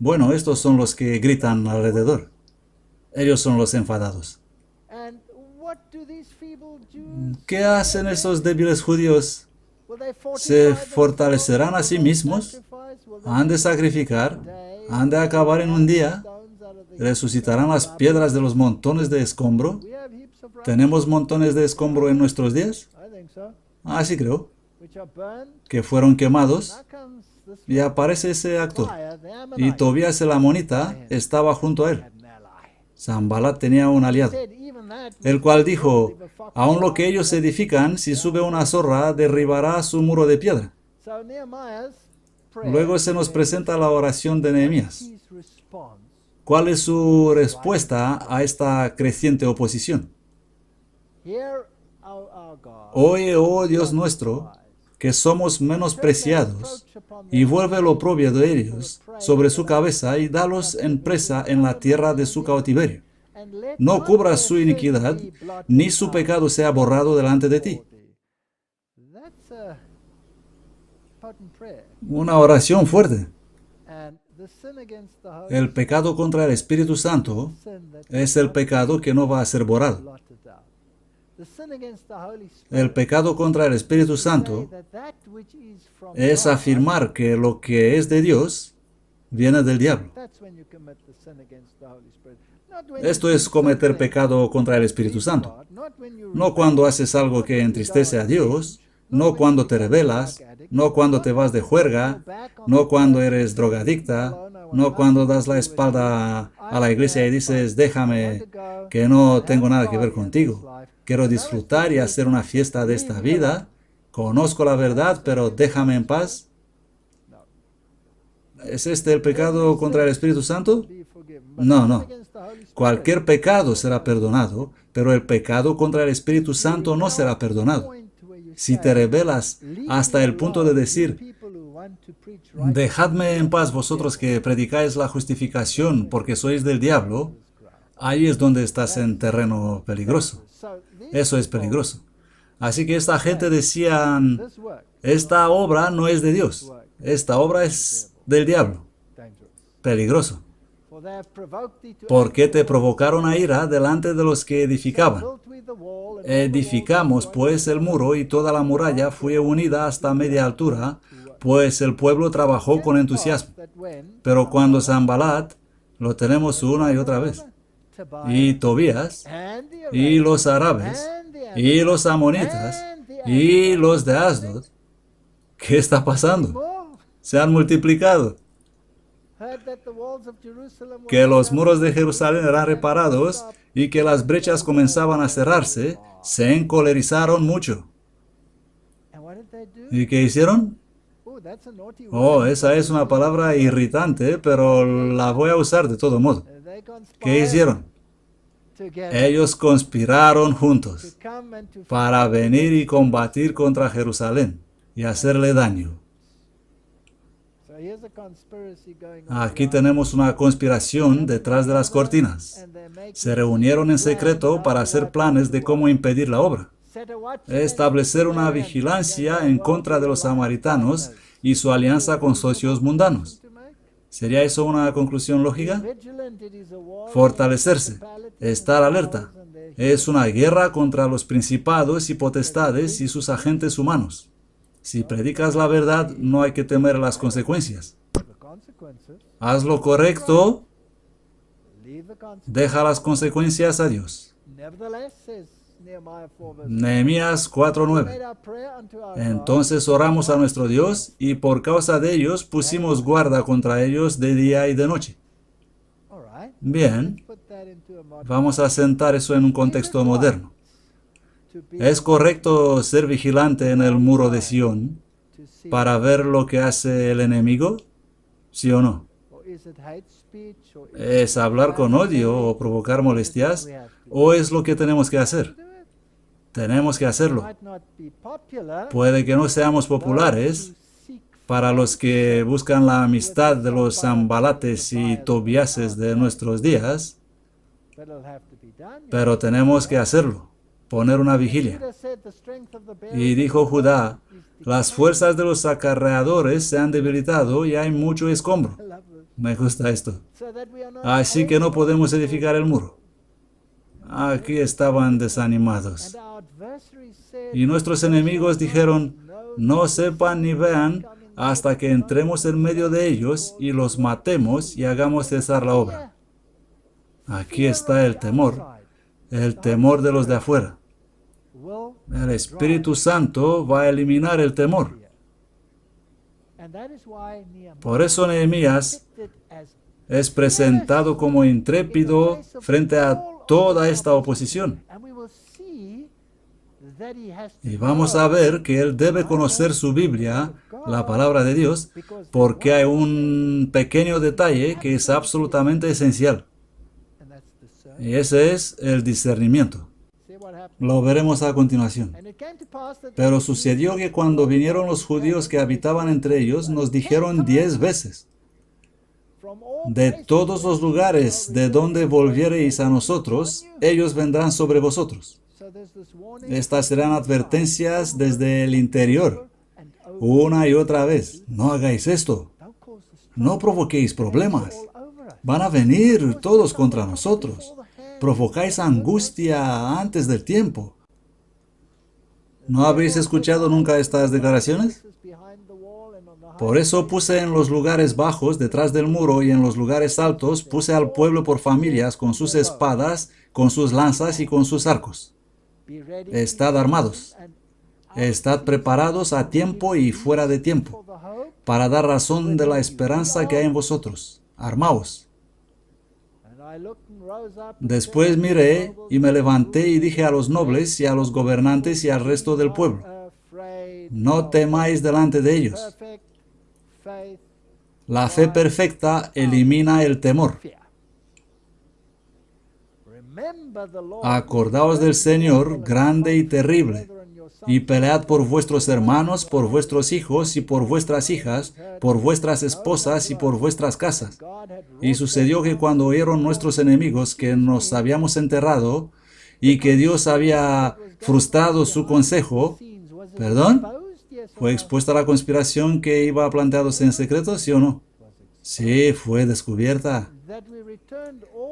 Bueno, estos son los que gritan alrededor. Ellos son los enfadados. ¿Qué hacen esos débiles judíos? ¿Se fortalecerán a sí mismos? ¿Han de sacrificar? ¿Han de acabar en un día? ¿Resucitarán las piedras de los montones de escombro? ¿Tenemos montones de escombro en nuestros días? Sí creo. Que fueron quemados. Y aparece ese actor. Y Tobías el amonita estaba junto a él. Sanbalat tenía un aliado, el cual dijo, aun lo que ellos edifican, si sube una zorra, derribará su muro de piedra. Luego se nos presenta la oración de Nehemías. ¿Cuál es su respuesta a esta creciente oposición? Oye, oh Dios nuestro, que somos menospreciados, y vuelve lo oprobio de ellos sobre su cabeza y dalos en presa en la tierra de su cautiverio. No cubras su iniquidad, ni su pecado sea borrado delante de ti. Una oración fuerte. El pecado contra el Espíritu Santo es el pecado que no va a ser borrado. El pecado contra el Espíritu Santo es afirmar que lo que es de Dios viene del diablo. Esto es cometer pecado contra el Espíritu Santo. No cuando haces algo que entristece a Dios, no cuando te rebelas, no cuando te vas de juerga, no cuando eres drogadicta, no cuando das la espalda a la iglesia y dices, déjame, que no tengo nada que ver contigo. Quiero disfrutar y hacer una fiesta de esta vida. Conozco la verdad, pero déjame en paz. ¿Es este el pecado contra el Espíritu Santo? No. Cualquier pecado será perdonado, pero el pecado contra el Espíritu Santo no será perdonado. Si te rebelas hasta el punto de decir, dejadme en paz vosotros que predicáis la justificación porque sois del diablo, ahí es donde estás en terreno peligroso. Eso es peligroso. Así que esta gente decían, esta obra no es de Dios, esta obra es del diablo. Peligroso. Porque te provocaron a ira delante de los que edificaban. Edificamos pues el muro y toda la muralla fue unida hasta media altura, pues el pueblo trabajó con entusiasmo. Pero cuando Sanbalat, lo tenemos una y otra vez, y Tobías, y los árabes, y los amonitas, y los de Asdod, ¿qué está pasando? Se han multiplicado. Que los muros de Jerusalén eran reparados y que las brechas comenzaban a cerrarse, se encolerizaron mucho. ¿Y qué hicieron? Esa es una palabra irritante, pero la voy a usar de todo modo. ¿Qué hicieron? Ellos conspiraron juntos para venir y combatir contra Jerusalén y hacerle daño. Aquí tenemos una conspiración detrás de las cortinas. Se reunieron en secreto para hacer planes de cómo impedir la obra. Establecer una vigilancia en contra de los samaritanos y su alianza con socios mundanos. ¿Sería eso una conclusión lógica? Fortalecerse, estar alerta. Es una guerra contra los principados y potestades y sus agentes humanos. Si predicas la verdad, no hay que temer las consecuencias. Haz lo correcto, deja las consecuencias a Dios. Nehemías 4:9. Entonces oramos a nuestro Dios y por causa de ellos pusimos guarda contra ellos de día y de noche. Bien, vamos a sentar eso en un contexto moderno. ¿Es correcto ser vigilante en el muro de Sión para ver lo que hace el enemigo? ¿Sí o no? ¿Es hablar con odio o provocar molestias? ¿O es lo que tenemos que hacer? Tenemos que hacerlo. Puede que no seamos populares para los que buscan la amistad de los Sanbalates y Tobiases de nuestros días, pero tenemos que hacerlo. Poner una vigilia. Y dijo Judá, las fuerzas de los acarreadores se han debilitado y hay mucho escombro. Me gusta esto. Así que no podemos edificar el muro. Aquí estaban desanimados. Y nuestros enemigos dijeron, no sepan ni vean hasta que entremos en medio de ellos y los matemos y hagamos cesar la obra. Aquí está el temor. el temor de los de afuera. El Espíritu Santo va a eliminar el temor. Por eso Nehemías es presentado como intrépido frente a toda esta oposición. Y vamos a ver que él debe conocer su Biblia, la palabra de Dios, porque hay un pequeño detalle que es absolutamente esencial. Y ese es el discernimiento. Lo veremos a continuación. Pero sucedió que cuando vinieron los judíos que habitaban entre ellos, nos dijeron 10 veces: de todos los lugares de donde volviereis a nosotros, ellos vendrán sobre vosotros. Estas serán advertencias desde el interior, una y otra vez. No hagáis esto. No provoquéis problemas. Van a venir todos contra nosotros. Provocáis angustia antes del tiempo. ¿No habéis escuchado nunca estas declaraciones? Por eso puse en los lugares bajos, detrás del muro, y en los lugares altos puse al pueblo por familias, con sus espadas, con sus lanzas y con sus arcos. Estad armados. Estad preparados a tiempo y fuera de tiempo, para dar razón de la esperanza que hay en vosotros. Armaos. Después miré y me levanté y dije a los nobles y a los gobernantes y al resto del pueblo: no temáis delante de ellos. La fe perfecta elimina el temor. Acordaos del Señor grande y terrible, y pelead por vuestros hermanos, por vuestros hijos y por vuestras hijas, por vuestras esposas y por vuestras casas. Y sucedió que cuando oyeron nuestros enemigos que nos habíamos enterrado y que Dios había frustrado su consejo, ¿perdón? ¿Fue expuesta la conspiración que iba planteándose en secreto, sí o no? Sí, fue descubierta.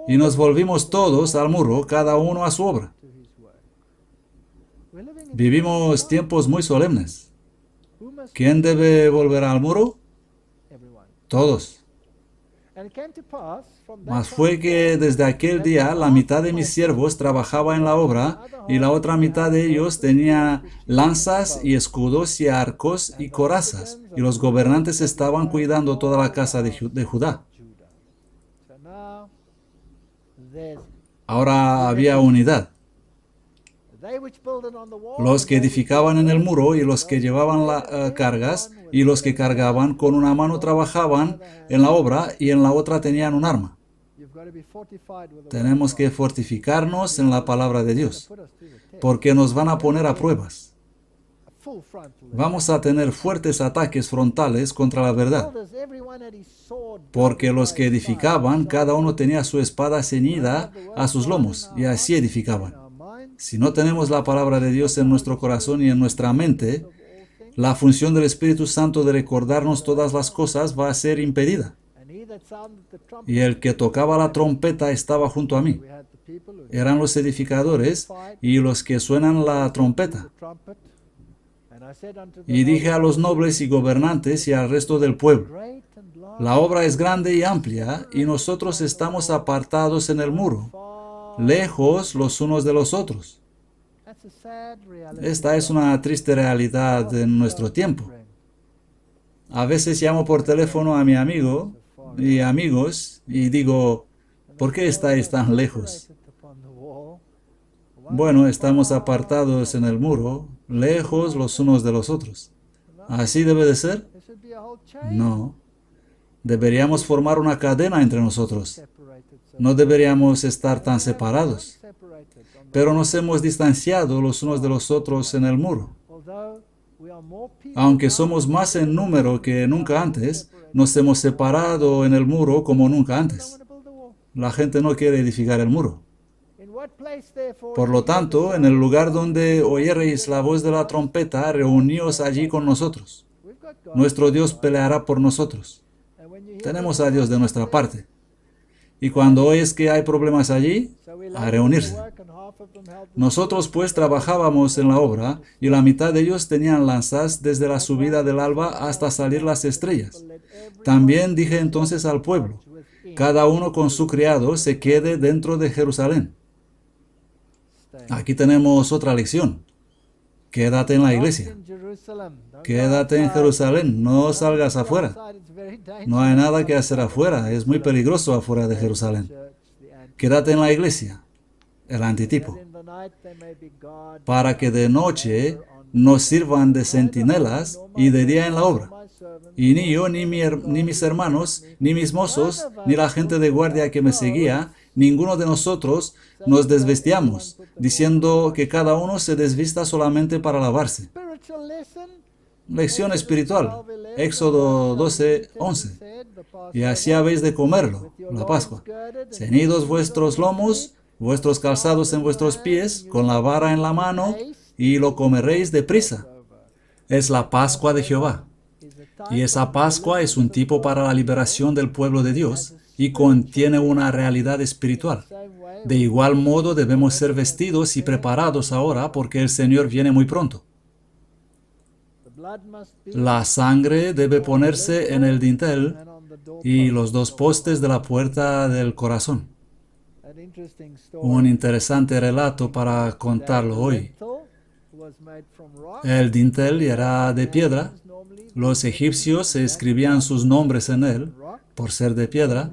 Y nos volvimos todos al muro, cada uno a su obra. Vivimos tiempos muy solemnes. ¿Quién debe volver al muro? Todos. Mas fue que desde aquel día la mitad de mis siervos trabajaba en la obra y la otra mitad de ellos tenía lanzas y escudos y arcos y corazas, y los gobernantes estaban cuidando toda la casa de Judá. Ahora había unidad. Los que edificaban en el muro y los que llevaban cargas y los que cargaban con una mano trabajaban en la obra y en la otra tenían un arma. Tenemos que fortificarnos en la palabra de Dios, porque nos van a poner a pruebas. Vamos a tener fuertes ataques frontales contra la verdad, porque los que edificaban, cada uno tenía su espada ceñida a sus lomos, y así edificaban. Si no tenemos la palabra de Dios en nuestro corazón y en nuestra mente, la función del Espíritu Santo de recordarnos todas las cosas va a ser impedida. Y el que tocaba la trompeta estaba junto a mí. Eran los edificadores y los que suenan la trompeta. Y dije a los nobles y gobernantes y al resto del pueblo: la obra es grande y amplia, y nosotros estamos apartados en el muro, lejos los unos de los otros. Esta es una triste realidad en nuestro tiempo. A veces llamo por teléfono a mi amigo y amigos y digo: ¿por qué estáis tan lejos? Bueno, estamos apartados en el muro, lejos los unos de los otros. ¿Así debe de ser? No. Deberíamos formar una cadena entre nosotros. No deberíamos estar tan separados. Pero nos hemos distanciado los unos de los otros en el muro. Aunque somos más en número que nunca antes, nos hemos separado en el muro como nunca antes. La gente no quiere edificar el muro. Por lo tanto, en el lugar donde oyereis la voz de la trompeta, reuníos allí con nosotros. Nuestro Dios peleará por nosotros. Tenemos a Dios de nuestra parte. Y cuando oyes que hay problemas allí, a reunirse. Nosotros pues trabajábamos en la obra, y la mitad de ellos tenían lanzas desde la subida del alba hasta salir las estrellas. También dije entonces al pueblo: cada uno con su criado se quede dentro de Jerusalén. Aquí tenemos otra lección. Quédate en la iglesia. Quédate en Jerusalén, no salgas afuera. No hay nada que hacer afuera, es muy peligroso afuera de Jerusalén. Quédate en la iglesia, el antitipo, para que de noche nos sirvan de centinelas y de día en la obra. Y ni yo, ni mis hermanos, ni mis mozos, ni la gente de guardia que me seguía, ninguno de nosotros nos desvestíamos, diciendo que cada uno se desvista solamente para lavarse. Lección espiritual, Éxodo 12:11. Y así habéis de comerlo, la Pascua. Ceñidos vuestros lomos, vuestros calzados en vuestros pies, con la vara en la mano, y lo comeréis deprisa. Es la Pascua de Jehová. Y esa Pascua es un tipo para la liberación del pueblo de Dios y contiene una realidad espiritual. De igual modo debemos ser vestidos y preparados ahora porque el Señor viene muy pronto. La sangre debe ponerse en el dintel y los dos postes de la puerta del corazón. Un interesante relato para contarlo hoy. El dintel era de piedra. Los egipcios escribían sus nombres en él, por ser de piedra.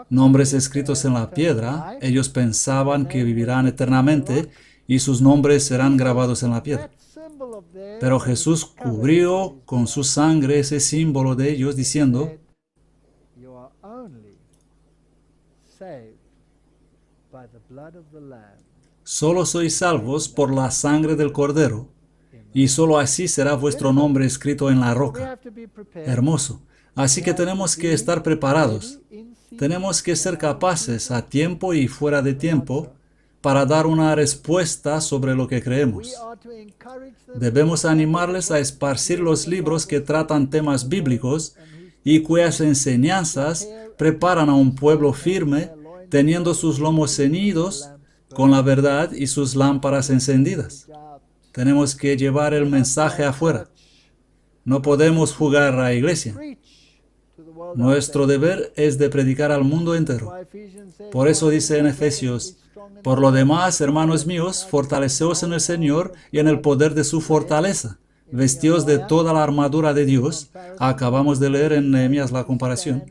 Nombres escritos en la piedra, ellos pensaban que vivirán eternamente y sus nombres serán grabados en la piedra. Pero Jesús cubrió con su sangre ese símbolo de ellos, diciendo, solo sois salvos por la sangre del Cordero, y solo así será vuestro nombre escrito en la roca. Hermoso. Así que tenemos que estar preparados. Tenemos que ser capaces a tiempo y fuera de tiempo para dar una respuesta sobre lo que creemos. Debemos animarles a esparcir los libros que tratan temas bíblicos y cuyas enseñanzas preparan a un pueblo firme, teniendo sus lomos ceñidos con la verdad y sus lámparas encendidas. Tenemos que llevar el mensaje afuera. No podemos jugar a la iglesia. Nuestro deber es de predicar al mundo entero. Por eso dice en Efesios, por lo demás, hermanos míos, fortaleceos en el Señor y en el poder de su fortaleza. Vestíos de toda la armadura de Dios. Acabamos de leer en Nehemías la comparación.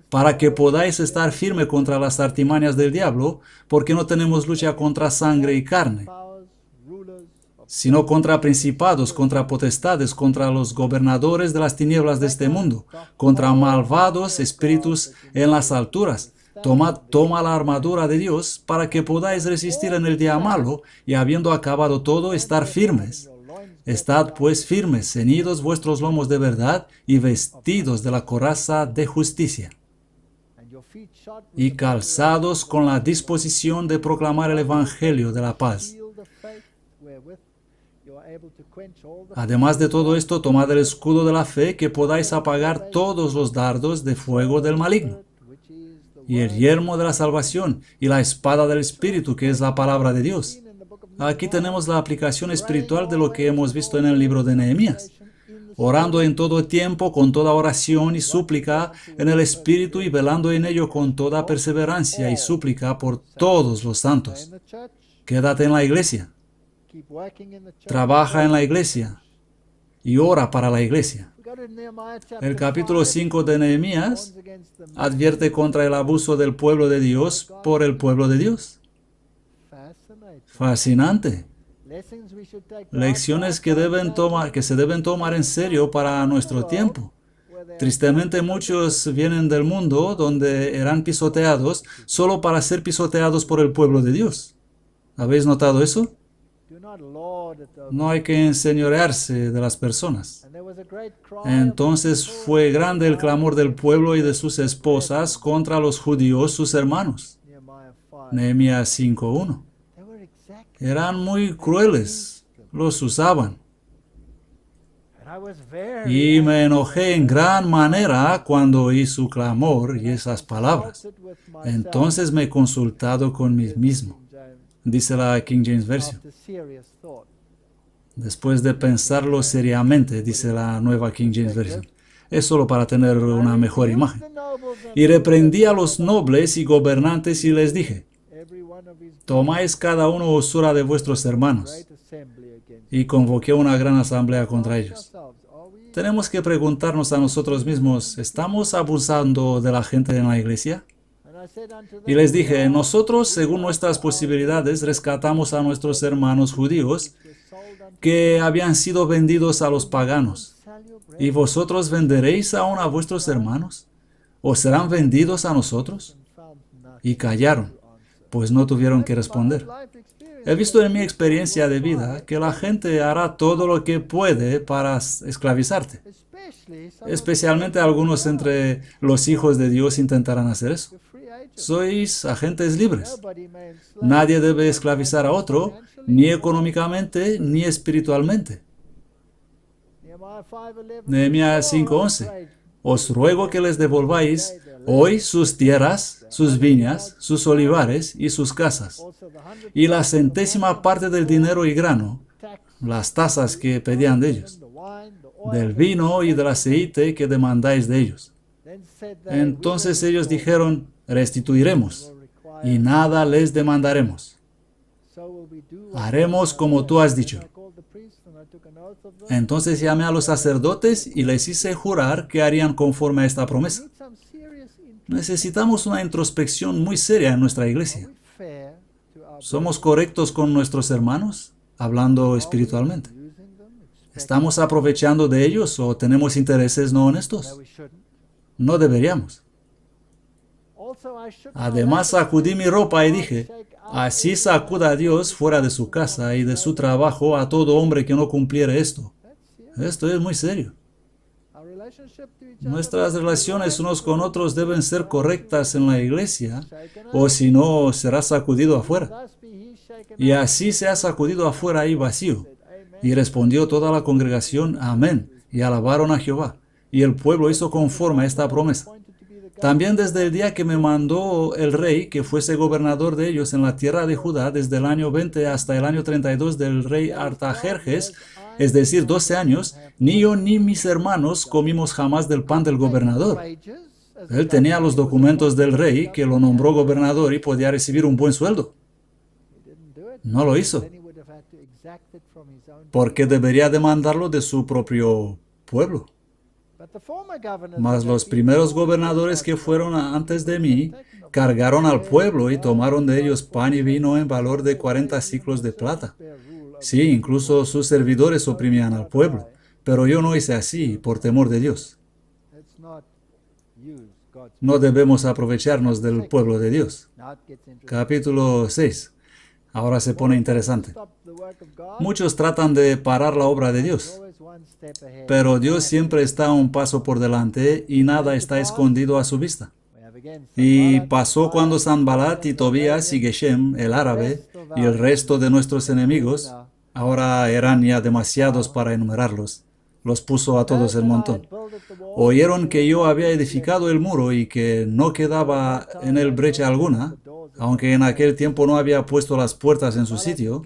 Para que podáis estar firme contra las artimañas del diablo, porque no tenemos lucha contra sangre y carne, sino contra principados, contra potestades, contra los gobernadores de las tinieblas de este mundo, contra malvados espíritus en las alturas. Toma la armadura de Dios para que podáis resistir en el día malo y habiendo acabado todo, estar firmes. Estad pues firmes, ceñidos vuestros lomos de verdad y vestidos de la coraza de justicia, y calzados con la disposición de proclamar el evangelio de la paz. Además de todo esto, tomad el escudo de la fe, que podáis apagar todos los dardos de fuego del maligno, y el yelmo de la salvación, y la espada del Espíritu, que es la palabra de Dios. Aquí tenemos la aplicación espiritual de lo que hemos visto en el libro de Nehemías. Orando en todo tiempo, con toda oración y súplica en el Espíritu, y velando en ello con toda perseverancia y súplica por todos los santos. Quédate en la iglesia. Trabaja en la iglesia y ora para la iglesia. El capítulo 5 de Nehemías advierte contra el abuso del pueblo de Dios por el pueblo de Dios. Fascinante. Lecciones que se deben tomar en serio para nuestro tiempo. Tristemente muchos vienen del mundo donde eran pisoteados solo para ser pisoteados por el pueblo de Dios. ¿Habéis notado eso? No hay que enseñorearse de las personas. Entonces fue grande el clamor del pueblo y de sus esposas contra los judíos, sus hermanos. Nehemías 5:1. Eran muy crueles, los usaban. Y me enojé en gran manera cuando oí su clamor y esas palabras. Entonces me he consultado con mí mismo, dice la King James Version. Después de pensarlo seriamente, dice la nueva King James Version. Es solo para tener una mejor imagen. Y reprendí a los nobles y gobernantes y les dije, tomáis cada uno usura de vuestros hermanos. Y convoqué una gran asamblea contra ellos. Tenemos que preguntarnos a nosotros mismos, ¿estamos abusando de la gente en la iglesia? Y les dije, nosotros, según nuestras posibilidades, rescatamos a nuestros hermanos judíos que habían sido vendidos a los paganos. ¿Y vosotros venderéis aún a vuestros hermanos? ¿O serán vendidos a nosotros? Y callaron, pues no tuvieron que responder. He visto en mi experiencia de vida que la gente hará todo lo que puede para esclavizarte. Especialmente algunos entre los hijos de Dios intentarán hacer eso. Sois agentes libres. Nadie debe esclavizar a otro, ni económicamente, ni espiritualmente. Nehemías 5:11. Os ruego que les devolváis hoy sus tierras, sus viñas, sus olivares y sus casas, y la centésima parte del dinero y grano, las tasas que pedían de ellos, del vino y del aceite que demandáis de ellos. Entonces ellos dijeron, restituiremos, y nada les demandaremos. Haremos como tú has dicho. Entonces llamé a los sacerdotes y les hice jurar que harían conforme a esta promesa. Necesitamos una introspección muy seria en nuestra iglesia. ¿Somos correctos con nuestros hermanos, hablando espiritualmente? ¿Estamos aprovechando de ellos o tenemos intereses no honestos? No deberíamos. Además sacudí mi ropa y dije, así sacuda a Dios fuera de su casa y de su trabajo a todo hombre que no cumpliere esto. Esto es muy serio. Nuestras relaciones unos con otros deben ser correctas en la iglesia, o si no, será sacudido afuera. Y así se ha sacudido afuera y vacío. Y respondió toda la congregación, amén, y alabaron a Jehová. Y el pueblo hizo conforme a esta promesa. También desde el día que me mandó el rey que fuese gobernador de ellos en la tierra de Judá, desde el año 20 hasta el año 32 del rey Artajerjes, es decir, 12 años, ni yo ni mis hermanos comimos jamás del pan del gobernador. Él tenía los documentos del rey que lo nombró gobernador y podía recibir un buen sueldo. No lo hizo, porque debería demandarlo de su propio pueblo. Mas los primeros gobernadores que fueron antes de mí cargaron al pueblo y tomaron de ellos pan y vino en valor de 40 siclos de plata. Sí, incluso sus servidores oprimían al pueblo, pero yo no hice así por temor de Dios. No debemos aprovecharnos del pueblo de Dios. Capítulo 6. Ahora se pone interesante. Muchos tratan de parar la obra de Dios, pero Dios siempre está un paso por delante y nada está escondido a su vista. Y pasó cuando Sanbalat y Tobías y Geshem, el árabe, y el resto de nuestros enemigos, ahora eran ya demasiados para enumerarlos, los puso a todos el montón. Oyeron que yo había edificado el muro y que no quedaba en él brecha alguna, aunque en aquel tiempo no había puesto las puertas en su sitio,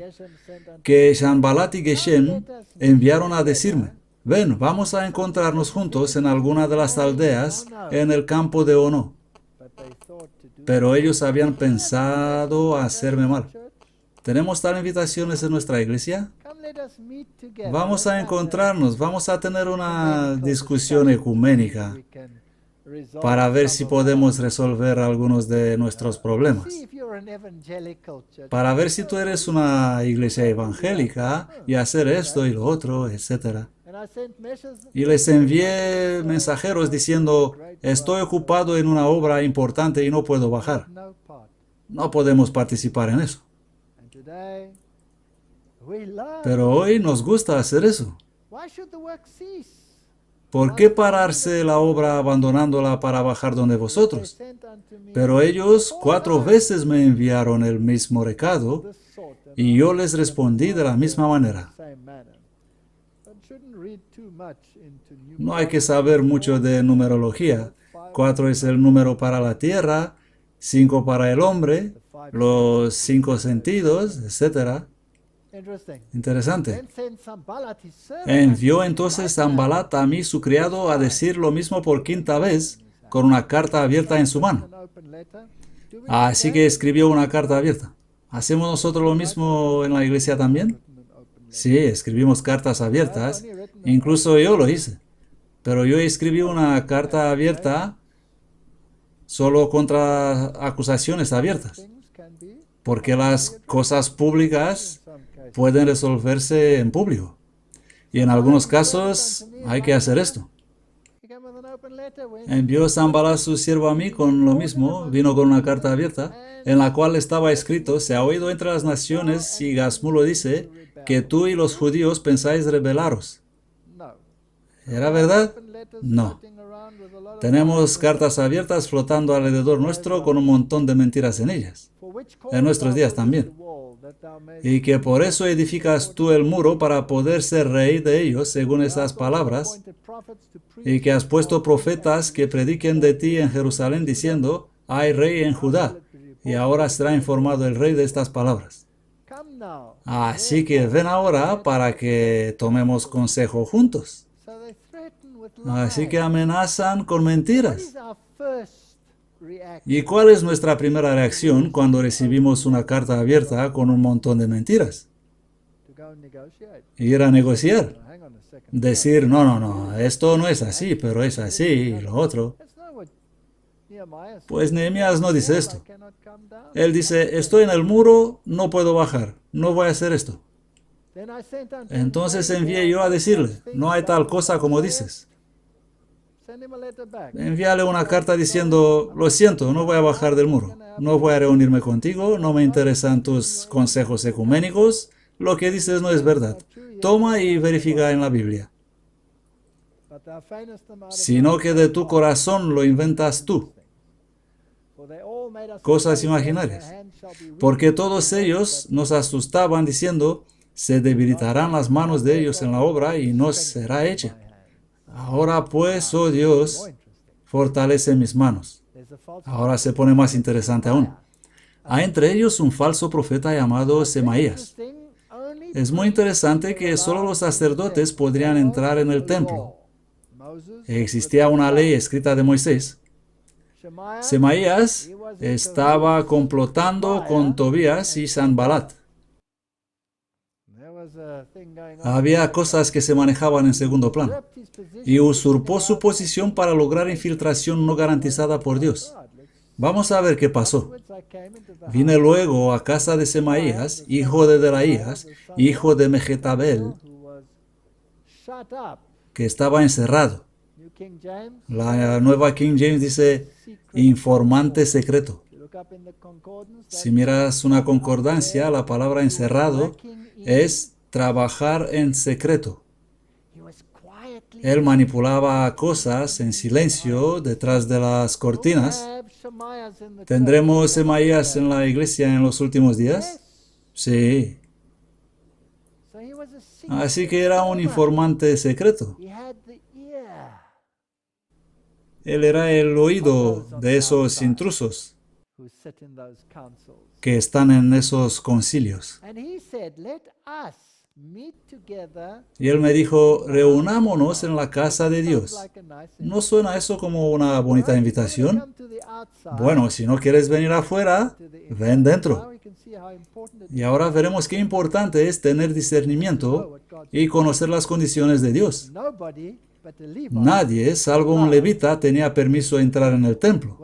que Sanbalat y Geshem enviaron a decirme, ven, vamos a encontrarnos juntos en alguna de las aldeas en el campo de Ono. Pero ellos habían pensado hacerme mal. ¿Tenemos tal invitaciones en nuestra iglesia? Vamos a encontrarnos, vamos a tener una discusión ecuménica para ver si podemos resolver algunos de nuestros problemas. Para ver si tú eres una iglesia evangélica y hacer esto y lo otro, etc. Y les envié mensajeros diciendo, estoy ocupado en una obra importante y no puedo bajar. No podemos participar en eso. Pero hoy nos gusta hacer eso. ¿Por qué pararse la obra abandonándola para bajar donde vosotros? Pero ellos 4 veces me enviaron el mismo recado y yo les respondí de la misma manera. No hay que saber mucho de numerología. 4 es el número para la tierra, 5 para el hombre, los 5 sentidos, etc. Interesante. Envió entonces Sanbalat a mí, su criado, a decir lo mismo por 5ª vez, con una carta abierta en su mano. Así que escribió una carta abierta. ¿Hacemos nosotros lo mismo en la iglesia también? Sí, escribimos cartas abiertas. Incluso yo lo hice. Pero yo escribí una carta abierta solo contra acusaciones abiertas. Porque las cosas públicas pueden resolverse en público. Y en algunos casos hay que hacer esto. Envió Sanballat su siervo a mí con lo mismo, vino con una carta abierta, en la cual estaba escrito: se ha oído entre las naciones, y Gasmulo dice, que tú y los judíos pensáis rebelaros. ¿Era verdad? No. Tenemos cartas abiertas flotando alrededor nuestro con un montón de mentiras en ellas. En nuestros días también. Y que por eso edificas tú el muro para poder ser rey de ellos, según esas palabras, y que has puesto profetas que prediquen de ti en Jerusalén diciendo, hay rey en Judá, y ahora será informado el rey de estas palabras. Así que ven ahora para que tomemos consejo juntos. Así que amenazan con mentiras. ¿Y cuál es nuestra primera reacción cuando recibimos una carta abierta con un montón de mentiras? Ir a negociar. Decir, no, esto no es así, pero es así, y lo otro. Pues Nehemías no dice esto. Él dice, estoy en el muro, no puedo bajar, no voy a hacer esto. Entonces envié yo a decirle, no hay tal cosa como dices. Envíale una carta diciendo, lo siento, no voy a bajar del muro, no voy a reunirme contigo, no me interesan tus consejos ecuménicos, lo que dices no es verdad. Toma y verifica en la Biblia. Sino que de tu corazón lo inventas tú. Cosas imaginarias. Porque todos ellos nos asustaban diciendo, se debilitarán las manos de ellos en la obra y no será hecha. Ahora pues, oh Dios, fortalece mis manos. Ahora se pone más interesante aún. Hay entre ellos un falso profeta llamado Semaías. Es muy interesante que solo los sacerdotes podrían entrar en el templo. Existía una ley escrita de Moisés. Semaías estaba complotando con Tobías y Sanballat. Había cosas que se manejaban en segundo plano. Y usurpó su posición para lograr infiltración no garantizada por Dios. Vamos a ver qué pasó. Vine luego a casa de Semaías, hijo de Delaías, hijo de Mejetabel, que estaba encerrado. La nueva King James dice, informante secreto. Si miras una concordancia, la palabra encerrado es trabajar en secreto. Él manipulaba cosas en silencio detrás de las cortinas. ¿Tendremos Semaías en la iglesia en los últimos días? Sí. Así que era un informante secreto. Él era el oído de esos intrusos que están en esos concilios. Y él me dijo, reunámonos en la casa de Dios. ¿No suena eso como una bonita invitación? Bueno, si no quieres venir afuera, ven dentro. Y ahora veremos qué importante es tener discernimiento y conocer las condiciones de Dios. Nadie, salvo un levita, tenía permiso de entrar en el templo.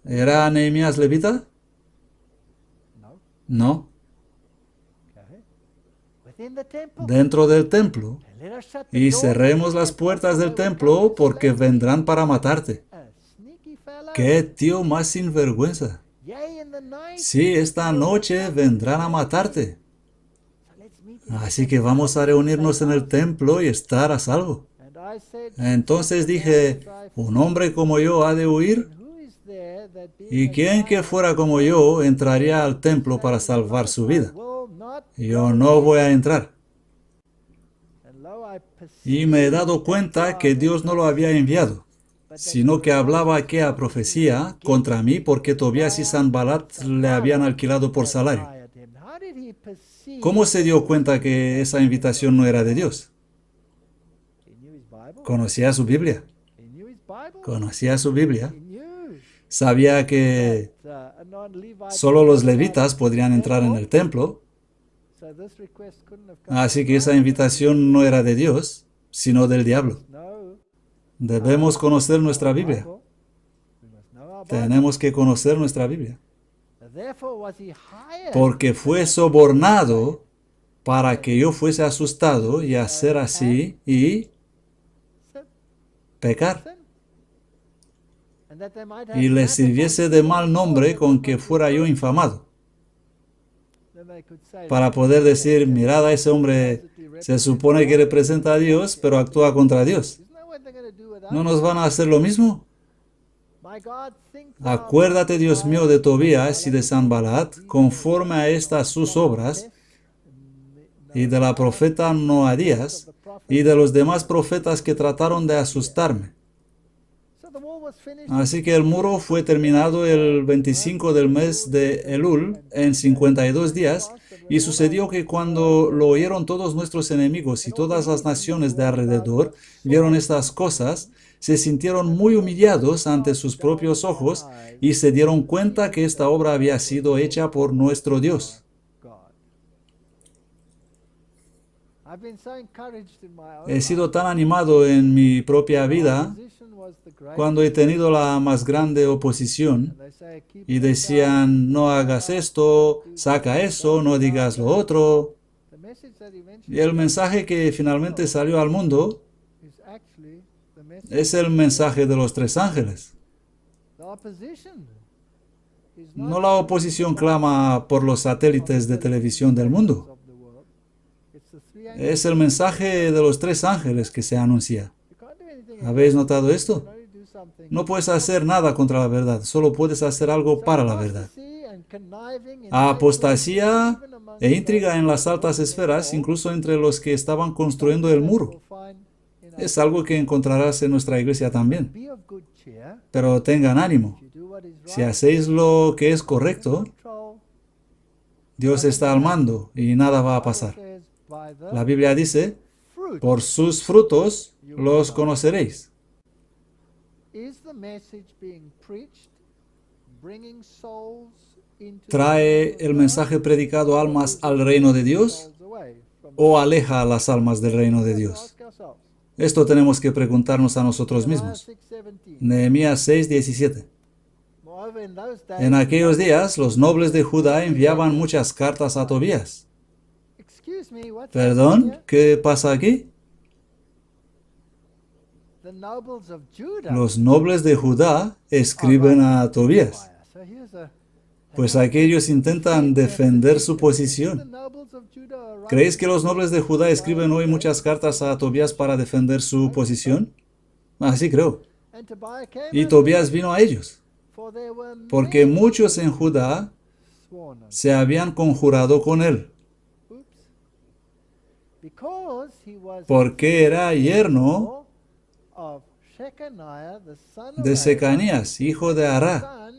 ¿Era Nehemías levita? No. Dentro del templo. Y cerremos las puertas del templo porque vendrán para matarte. ¡Qué tío más sinvergüenza! Sí, esta noche vendrán a matarte. Así que vamos a reunirnos en el templo y estar a salvo. Entonces dije, ¿un hombre como yo ha de huir? ¿Y quién que fuera como yo entraría al templo para salvar su vida? Yo no voy a entrar. Y me he dado cuenta que Dios no lo había enviado, sino que hablaba aquella profecía contra mí porque Tobías y Sanballat le habían alquilado por salario. ¿Cómo se dio cuenta que esa invitación no era de Dios? Conocía su Biblia. Conocía su Biblia. Sabía que solo los levitas podrían entrar en el templo, así que esa invitación no era de Dios, sino del diablo. Debemos conocer nuestra Biblia. Tenemos que conocer nuestra Biblia. Porque fue sobornado para que yo fuese asustado y hacer así y pecar. Y le sirviese de mal nombre con que fuera yo infamado. Para poder decir, mirad a ese hombre, se supone que representa a Dios, pero actúa contra Dios. ¿No nos van a hacer lo mismo? Acuérdate, Dios mío, de Tobías y de Sanballat, conforme a estas sus obras, y de la profeta Noadías, y de los demás profetas que trataron de asustarme. Así que el muro fue terminado el 25 del mes de Elul, en 52 días, y sucedió que cuando lo oyeron todos nuestros enemigos y todas las naciones de alrededor, vieron estas cosas, se sintieron muy humillados ante sus propios ojos y se dieron cuenta que esta obra había sido hecha por nuestro Dios. He sido tan animado en mi propia vida cuando he tenido la más grande oposición y decían, no hagas esto, saca eso, no digas lo otro. Y el mensaje que finalmente salió al mundo es el mensaje de los tres ángeles. No la oposición clama por los satélites de televisión del mundo. Es el mensaje de los tres ángeles que se anuncia. ¿Habéis notado esto? No puedes hacer nada contra la verdad, solo puedes hacer algo para la verdad. Apostasía e intriga en las altas esferas, incluso entre los que estaban construyendo el muro. Es algo que encontrarás en nuestra iglesia también. Pero tengan ánimo. Si hacéis lo que es correcto, Dios está al mando y nada va a pasar. La Biblia dice, por sus frutos los conoceréis. ¿Trae el mensaje predicado almas al reino de Dios o aleja a las almas del reino de Dios? Esto tenemos que preguntarnos a nosotros mismos. Nehemías 6:17. En aquellos días, los nobles de Judá enviaban muchas cartas a Tobías. ¿Perdón? ¿Qué pasa aquí? Los nobles de Judá escriben a Tobías. Pues aquellos intentan defender su posición. ¿Creéis que los nobles de Judá escriben hoy muchas cartas a Tobías para defender su posición? Así creo. Y Tobías vino a ellos, porque muchos en Judá se habían conjurado con él, porque era yerno de Secanías, hijo de Ará,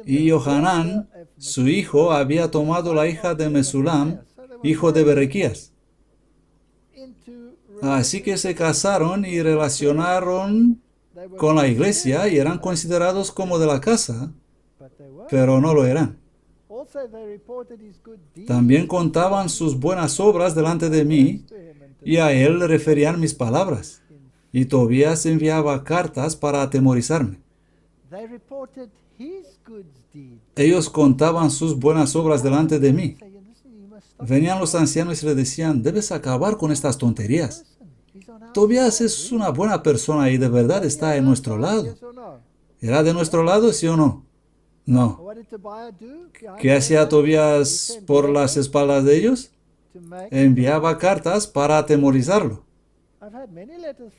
y Johanán, su hijo, había tomado la hija de Mesulam, hijo de Berequías. Así que se casaron y relacionaron con la iglesia y eran considerados como de la casa, pero no lo eran. También contaban sus buenas obras delante de mí y a él le referían mis palabras. Y Tobías enviaba cartas para atemorizarme. Ellos contaban sus buenas obras delante de mí. Venían los ancianos y le decían, debes acabar con estas tonterías. Tobías es una buena persona y de verdad está en nuestro lado. ¿Era de nuestro lado, sí o no? No. ¿Qué hacía Tobías por las espaldas de ellos? Enviaba cartas para atemorizarlo.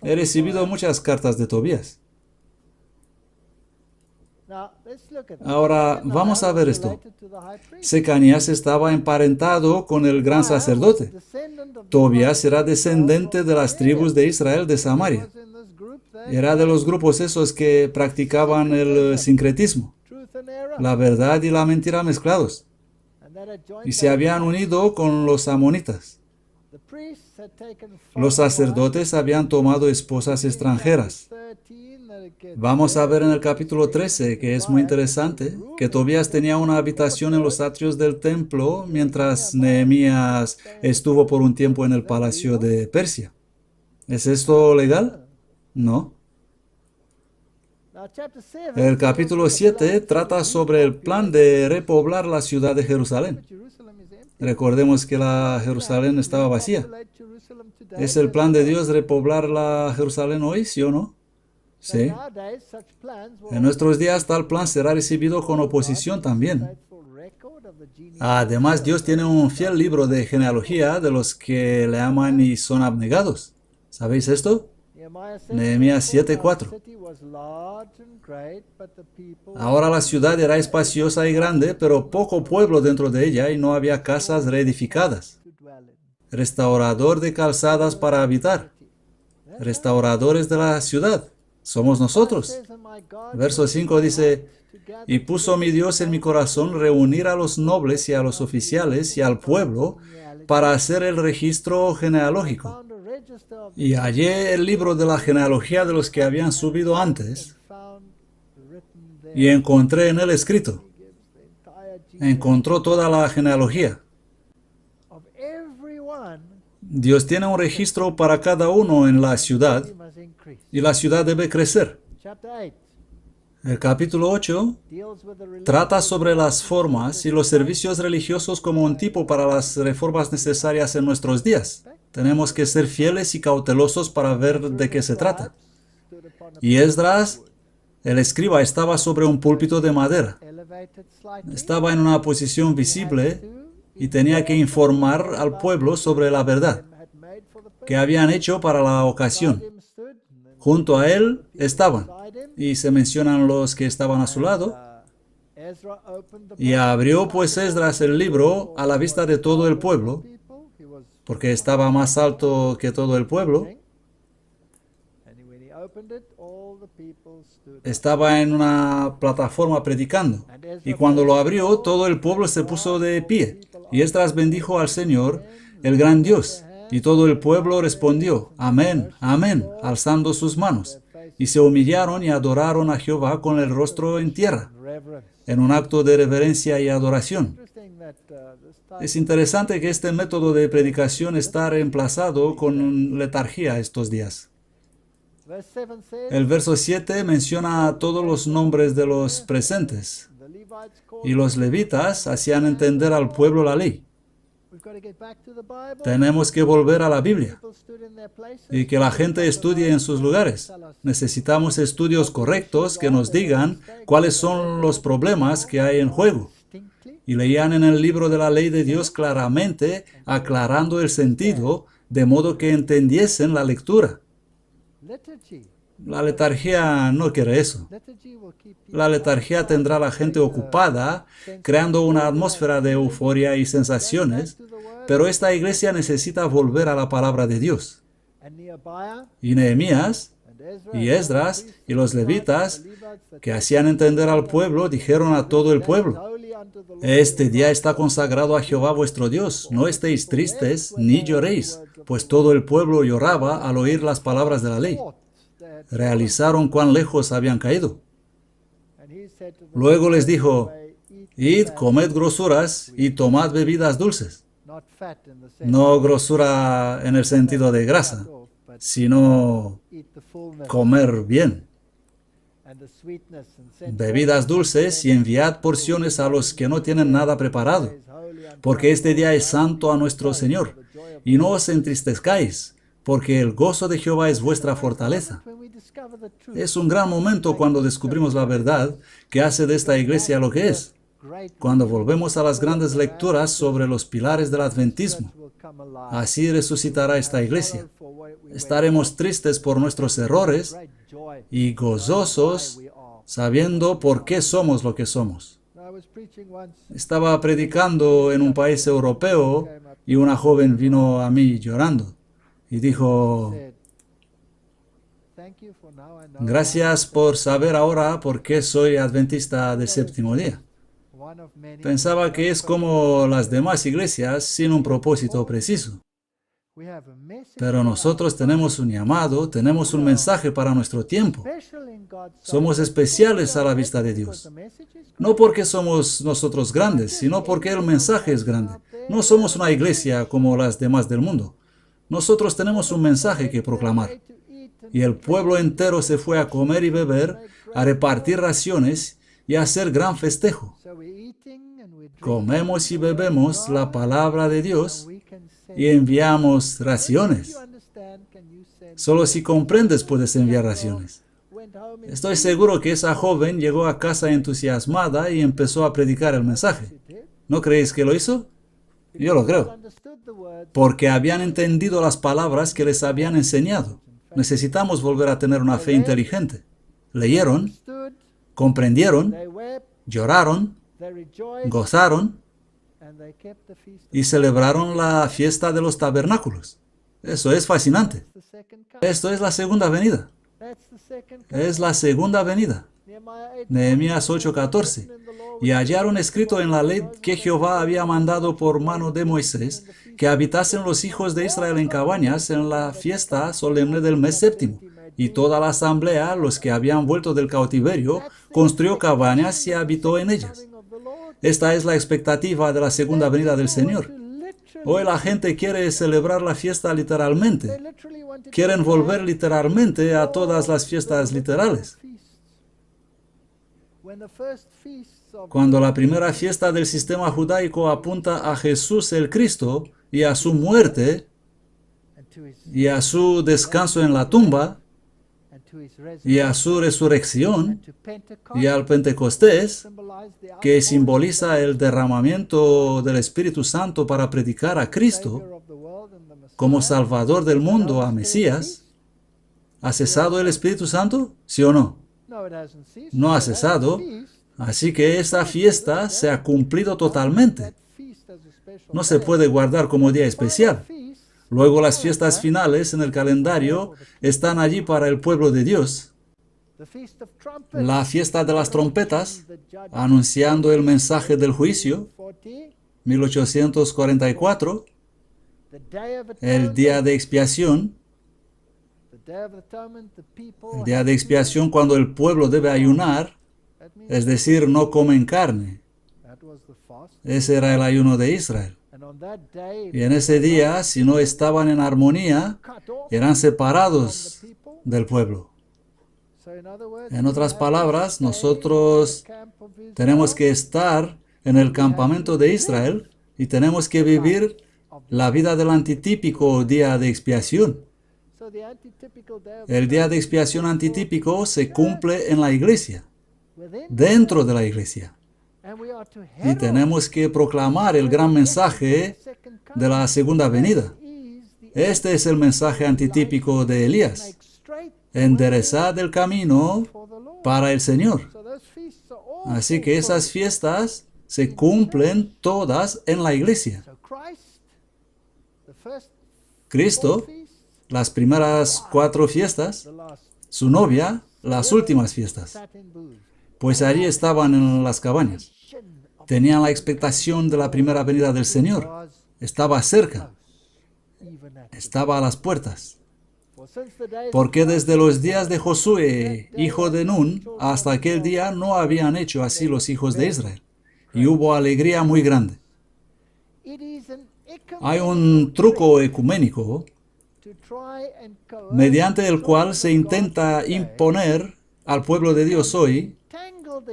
He recibido muchas cartas de Tobías. Ahora, vamos a ver esto. Secanías estaba emparentado con el gran sacerdote. Tobías era descendente de las tribus de Israel de Samaria. Era de los grupos esos que practicaban el sincretismo, la verdad y la mentira mezclados. Y se habían unido con los amonitas. Los sacerdotes habían tomado esposas extranjeras. Vamos a ver en el capítulo 13, que es muy interesante, que Tobías tenía una habitación en los atrios del templo mientras Nehemías estuvo por un tiempo en el palacio de Persia. ¿Es esto legal? No. El capítulo 7 trata sobre el plan de repoblar la ciudad de Jerusalén. Recordemos que la Jerusalén estaba vacía. ¿Es el plan de Dios repoblar la Jerusalén hoy, sí o no? Sí. En nuestros días tal plan será recibido con oposición también. Además, Dios tiene un fiel libro de genealogía de los que le aman y son abnegados. ¿Sabéis esto? Nehemías 7:4. Ahora la ciudad era espaciosa y grande, pero poco pueblo dentro de ella y no había casas reedificadas. Restaurador de calzadas para habitar. Restauradores de la ciudad. Somos nosotros. Verso 5 dice, y puso mi Dios en mi corazón reunir a los nobles y a los oficiales y al pueblo para hacer el registro genealógico. Y hallé el libro de la genealogía de los que habían subido antes y encontré en él escrito. Encontró toda la genealogía. Dios tiene un registro para cada uno en la ciudad y la ciudad debe crecer. El capítulo 8 trata sobre las formas y los servicios religiosos como un tipo para las reformas necesarias en nuestros días. Tenemos que ser fieles y cautelosos para ver de qué se trata. Y Esdras, el escriba, estaba sobre un púlpito de madera. Estaba en una posición visible y tenía que informar al pueblo sobre la verdad que habían hecho para la ocasión. Junto a él estaban, y se mencionan los que estaban a su lado, y abrió pues Esdras el libro a la vista de todo el pueblo, porque estaba más alto que todo el pueblo. Estaba en una plataforma predicando, y cuando lo abrió, todo el pueblo se puso de pie, y Esdras bendijo al Señor, el gran Dios, y todo el pueblo respondió, amén, amén, alzando sus manos, y se humillaron y adoraron a Jehová con el rostro en tierra, en un acto de reverencia y adoración. Es interesante que este método de predicación está reemplazado con letargía estos días. El verso 7 menciona a todos los nombres de los presentes, y los levitas hacían entender al pueblo la ley. Tenemos que volver a la Biblia y que la gente estudie en sus lugares. Necesitamos estudios correctos que nos digan cuáles son los problemas que hay en juego. Y leían en el libro de la ley de Dios claramente, aclarando el sentido, de modo que entendiesen la lectura. La letargía no quiere eso. La letargía tendrá a la gente ocupada, creando una atmósfera de euforia y sensaciones, pero esta iglesia necesita volver a la palabra de Dios. Y Nehemías, y Esdras, y los levitas, que hacían entender al pueblo, dijeron a todo el pueblo, este día está consagrado a Jehová vuestro Dios, no estéis tristes, ni lloréis, pues todo el pueblo lloraba al oír las palabras de la ley. Realizaron cuán lejos habían caído. Luego les dijo, id, comed grosuras y tomad bebidas dulces. No grosura en el sentido de grasa, sino comer bien. Bebidas dulces y enviad porciones a los que no tienen nada preparado, porque este día es santo a nuestro Señor, y no os entristezcáis, porque el gozo de Jehová es vuestra fortaleza. Es un gran momento cuando descubrimos la verdad que hace de esta iglesia lo que es. Cuando volvemos a las grandes lecturas sobre los pilares del adventismo, así resucitará esta iglesia. Estaremos tristes por nuestros errores y gozosos sabiendo por qué somos lo que somos. Estaba predicando en un país europeo y una joven vino a mí llorando y dijo, gracias por saber ahora por qué soy adventista del séptimo día. Pensaba que es como las demás iglesias sin un propósito preciso. Pero nosotros tenemos un llamado, tenemos un mensaje para nuestro tiempo. Somos especiales a la vista de Dios. No porque somos nosotros grandes, sino porque el mensaje es grande. No somos una iglesia como las demás del mundo. Nosotros tenemos un mensaje que proclamar. Y el pueblo entero se fue a comer y beber, a repartir raciones y a hacer gran festejo. Comemos y bebemos la palabra de Dios y enviamos raciones. Solo si comprendes puedes enviar raciones. Estoy seguro que esa joven llegó a casa entusiasmada y empezó a predicar el mensaje. ¿No creéis que lo hizo? Yo lo creo. Porque habían entendido las palabras que les habían enseñado. Necesitamos volver a tener una fe inteligente. Leyeron, comprendieron, lloraron, gozaron y celebraron la fiesta de los tabernáculos. Eso es fascinante. Esto es la segunda venida. Es la segunda venida. Nehemías 8:14. Y hallaron escrito en la ley que Jehová había mandado por mano de Moisés que habitasen los hijos de Israel en cabañas en la fiesta solemne del mes séptimo. Y toda la asamblea, los que habían vuelto del cautiverio, construyó cabañas y habitó en ellas. Esta es la expectativa de la segunda venida del Señor. Hoy la gente quiere celebrar la fiesta literalmente. Quieren volver literalmente a todas las fiestas literales. Cuando la primera fiesta del sistema judaico apunta a Jesús el Cristo y a su muerte y a su descanso en la tumba y a su resurrección y al Pentecostés, que simboliza el derramamiento del Espíritu Santo para predicar a Cristo como Salvador del mundo, a Mesías, ¿ha cesado el Espíritu Santo? ¿Sí o no? No ha cesado, así que esa fiesta se ha cumplido totalmente. No se puede guardar como día especial. Luego las fiestas finales en el calendario están allí para el pueblo de Dios. La fiesta de las trompetas, anunciando el mensaje del juicio, 1844, el día de expiación, cuando el pueblo debe ayunar, es decir, no comen carne. Ese era el ayuno de Israel. Y en ese día, si no estaban en armonía, eran separados del pueblo. En otras palabras, nosotros tenemos que estar en el campamento de Israel y tenemos que vivir la vida del antitípico día de expiación. El día de expiación antitípico se cumple en la iglesia, dentro de la iglesia. Y tenemos que proclamar el gran mensaje de la segunda venida. Este es el mensaje antitípico de Elías. Enderezad el camino para el Señor. Así que esas fiestas se cumplen todas en la iglesia. Cristo, las primeras 4 fiestas, su novia, las últimas fiestas. Pues allí estaban en las cabañas. Tenían la expectación de la primera venida del Señor. Estaba cerca. Estaba a las puertas. Porque desde los días de Josué, hijo de Nun, hasta aquel día no habían hecho así los hijos de Israel. Y hubo alegría muy grande. Hay un truco ecuménico mediante el cual se intenta imponer al pueblo de Dios hoy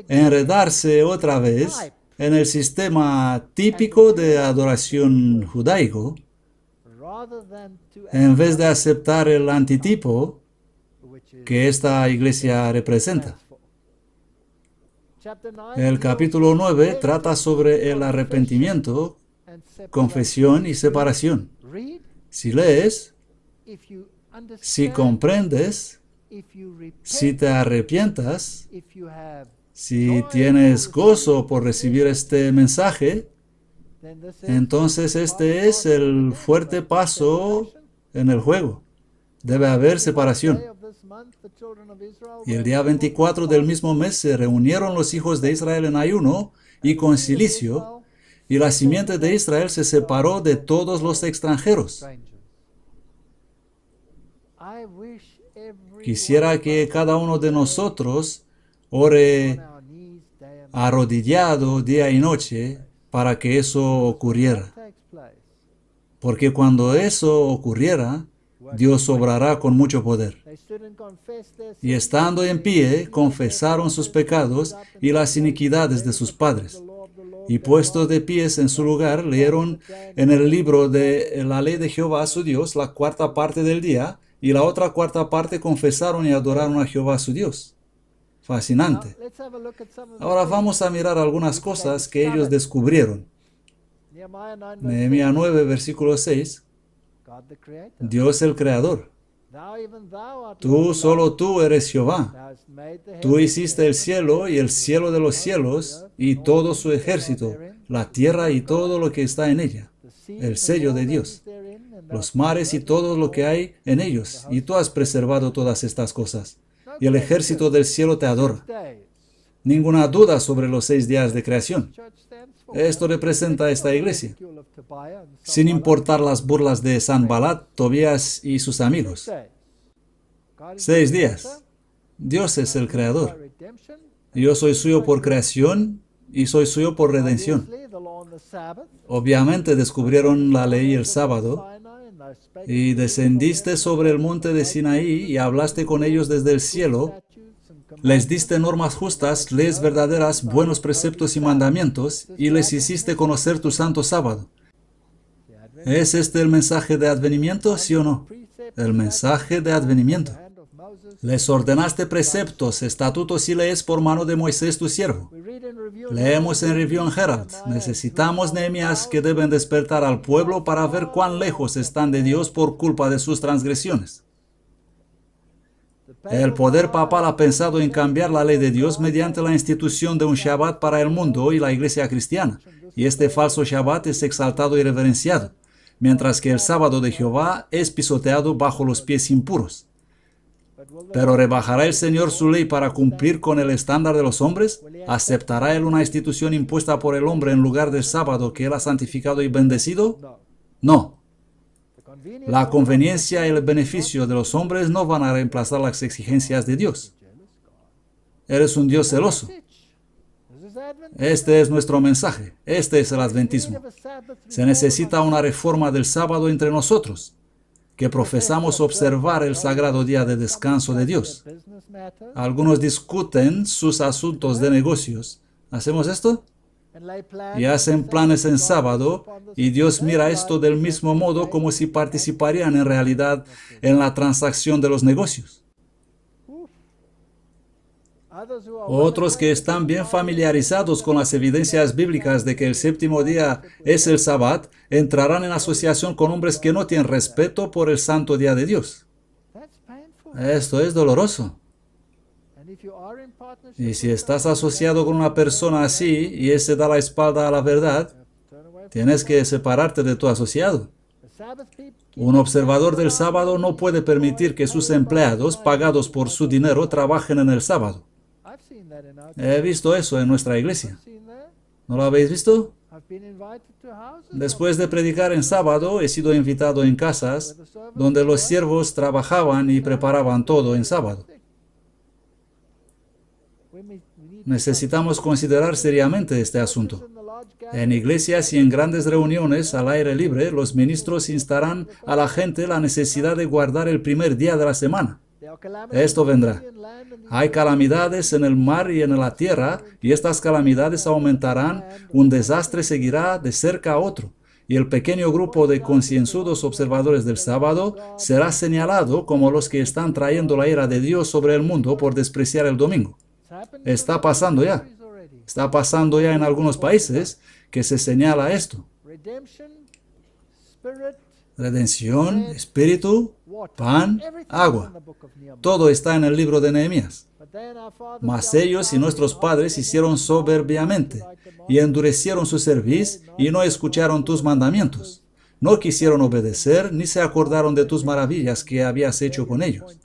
enredarse otra vez en el sistema típico de adoración judaico, en vez de aceptar el antitipo que esta iglesia representa. El capítulo 9 trata sobre el arrepentimiento, confesión y separación. Si lees, si comprendes, si te arrepientas, si tienes gozo por recibir este mensaje, entonces este es el fuerte paso en el juego. Debe haber separación. Y el día 24 del mismo mes se reunieron los hijos de Israel en ayuno y con cilicio, y la simiente de Israel se separó de todos los extranjeros. Quisiera que cada uno de nosotros ore arrodillado día y noche para que eso ocurriera. Porque cuando eso ocurriera, Dios obrará con mucho poder. Y estando en pie, confesaron sus pecados y las iniquidades de sus padres. Y puestos de pies en su lugar, leyeron en el libro de la ley de Jehová su Dios la cuarta parte del día, y la otra cuarta parte confesaron y adoraron a Jehová su Dios. Fascinante. Ahora vamos a mirar algunas cosas que ellos descubrieron. Nehemías 9, versículo 6. Dios el Creador. Solo tú eres Jehová. Tú hiciste el cielo y el cielo de los cielos y todo su ejército, la tierra y todo lo que está en ella, el sello de Dios, los mares y todo lo que hay en ellos, y tú has preservado todas estas cosas, y el ejército del cielo te adora. Ninguna duda sobre los 6 días de creación. Esto representa a esta iglesia, sin importar las burlas de Sanbalat, Tobías y sus amigos. 6 días. Dios es el creador. Yo soy suyo por creación y soy suyo por redención. Obviamente descubrieron la ley el sábado, y descendiste sobre el monte de Sinaí y hablaste con ellos desde el cielo. Les diste normas justas, leyes verdaderas, buenos preceptos y mandamientos, y les hiciste conocer tu santo sábado. ¿Es este el mensaje de advenimiento, sí o no? El mensaje de advenimiento. Les ordenaste preceptos, estatutos y leyes por mano de Moisés tu siervo. Leemos en Review and Herald. Necesitamos Nehemías que deben despertar al pueblo para ver cuán lejos están de Dios por culpa de sus transgresiones. El poder papal ha pensado en cambiar la ley de Dios mediante la institución de un Shabbat para el mundo y la iglesia cristiana, y este falso Shabbat es exaltado y reverenciado, mientras que el sábado de Jehová es pisoteado bajo los pies impuros. ¿Pero rebajará el Señor su ley para cumplir con el estándar de los hombres? ¿Aceptará Él una institución impuesta por el hombre en lugar del sábado que Él ha santificado y bendecido? No. La conveniencia y el beneficio de los hombres no van a reemplazar las exigencias de Dios. Eres un Dios celoso. Este es nuestro mensaje. Este es el adventismo. Se necesita una reforma del sábado entre nosotros, que profesamos observar el sagrado día de descanso de Dios. Algunos discuten sus asuntos de negocios. ¿Hacemos esto? Y hacen planes en sábado, y Dios mira esto del mismo modo como si participarían en realidad en la transacción de los negocios. Otros que están bien familiarizados con las evidencias bíblicas de que el séptimo día es el Sabbat, entrarán en asociación con hombres que no tienen respeto por el santo día de Dios. Esto es doloroso. Y si estás asociado con una persona así y ese da la espalda a la verdad, tienes que separarte de tu asociado. Un observador del sábado no puede permitir que sus empleados, pagados por su dinero, trabajen en el sábado. He visto eso en nuestra iglesia. ¿No lo habéis visto? Después de predicar en sábado, he sido invitado en casas donde los siervos trabajaban y preparaban todo en sábado. Necesitamos considerar seriamente este asunto. En iglesias y en grandes reuniones al aire libre, los ministros instarán a la gente la necesidad de guardar el primer día de la semana. Esto vendrá. Hay calamidades en el mar y en la tierra, y estas calamidades aumentarán. Un desastre seguirá de cerca a otro, y el pequeño grupo de concienzudos observadores del sábado será señalado como los que están trayendo la ira de Dios sobre el mundo por despreciar el domingo. Está pasando ya. Está pasando ya en algunos países que se señala esto. Redención, espíritu, pan, agua. Todo está en el libro de Nehemías. Mas ellos y nuestros padres hicieron soberbiamente y endurecieron su cerviz y no escucharon tus mandamientos. No quisieron obedecer ni se acordaron de tus maravillas que habías hecho con ellos.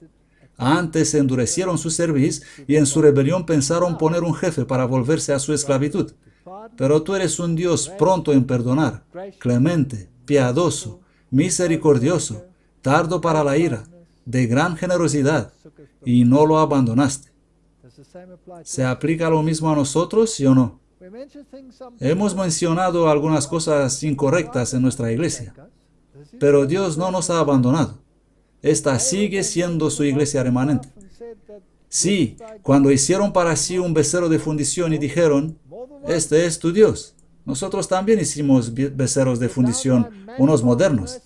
Antes endurecieron su cerviz y en su rebelión pensaron poner un jefe para volverse a su esclavitud. Pero tú eres un Dios pronto en perdonar, clemente, piadoso, misericordioso, tardo para la ira, de gran generosidad y no lo abandonaste. ¿Se aplica lo mismo a nosotros, sí o no? Hemos mencionado algunas cosas incorrectas en nuestra iglesia, pero Dios no nos ha abandonado. Esta sigue siendo su iglesia remanente. Sí, cuando hicieron para sí un becerro de fundición y dijeron, este es tu Dios. Nosotros también hicimos becerros de fundición, unos modernos.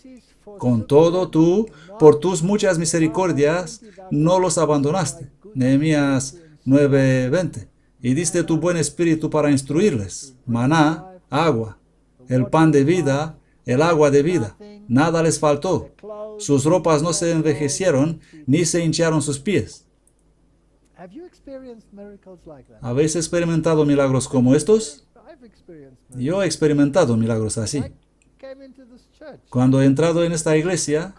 Con todo tú, por tus muchas misericordias, no los abandonaste. Nehemías 9:20. Y diste tu buen espíritu para instruirles. Maná, agua, el pan de vida, el agua de vida. Nada les faltó. Sus ropas no se envejecieron, ni se hincharon sus pies. ¿Habéis experimentado milagros como estos? Yo he experimentado milagros así. Cuando he entrado en esta iglesia,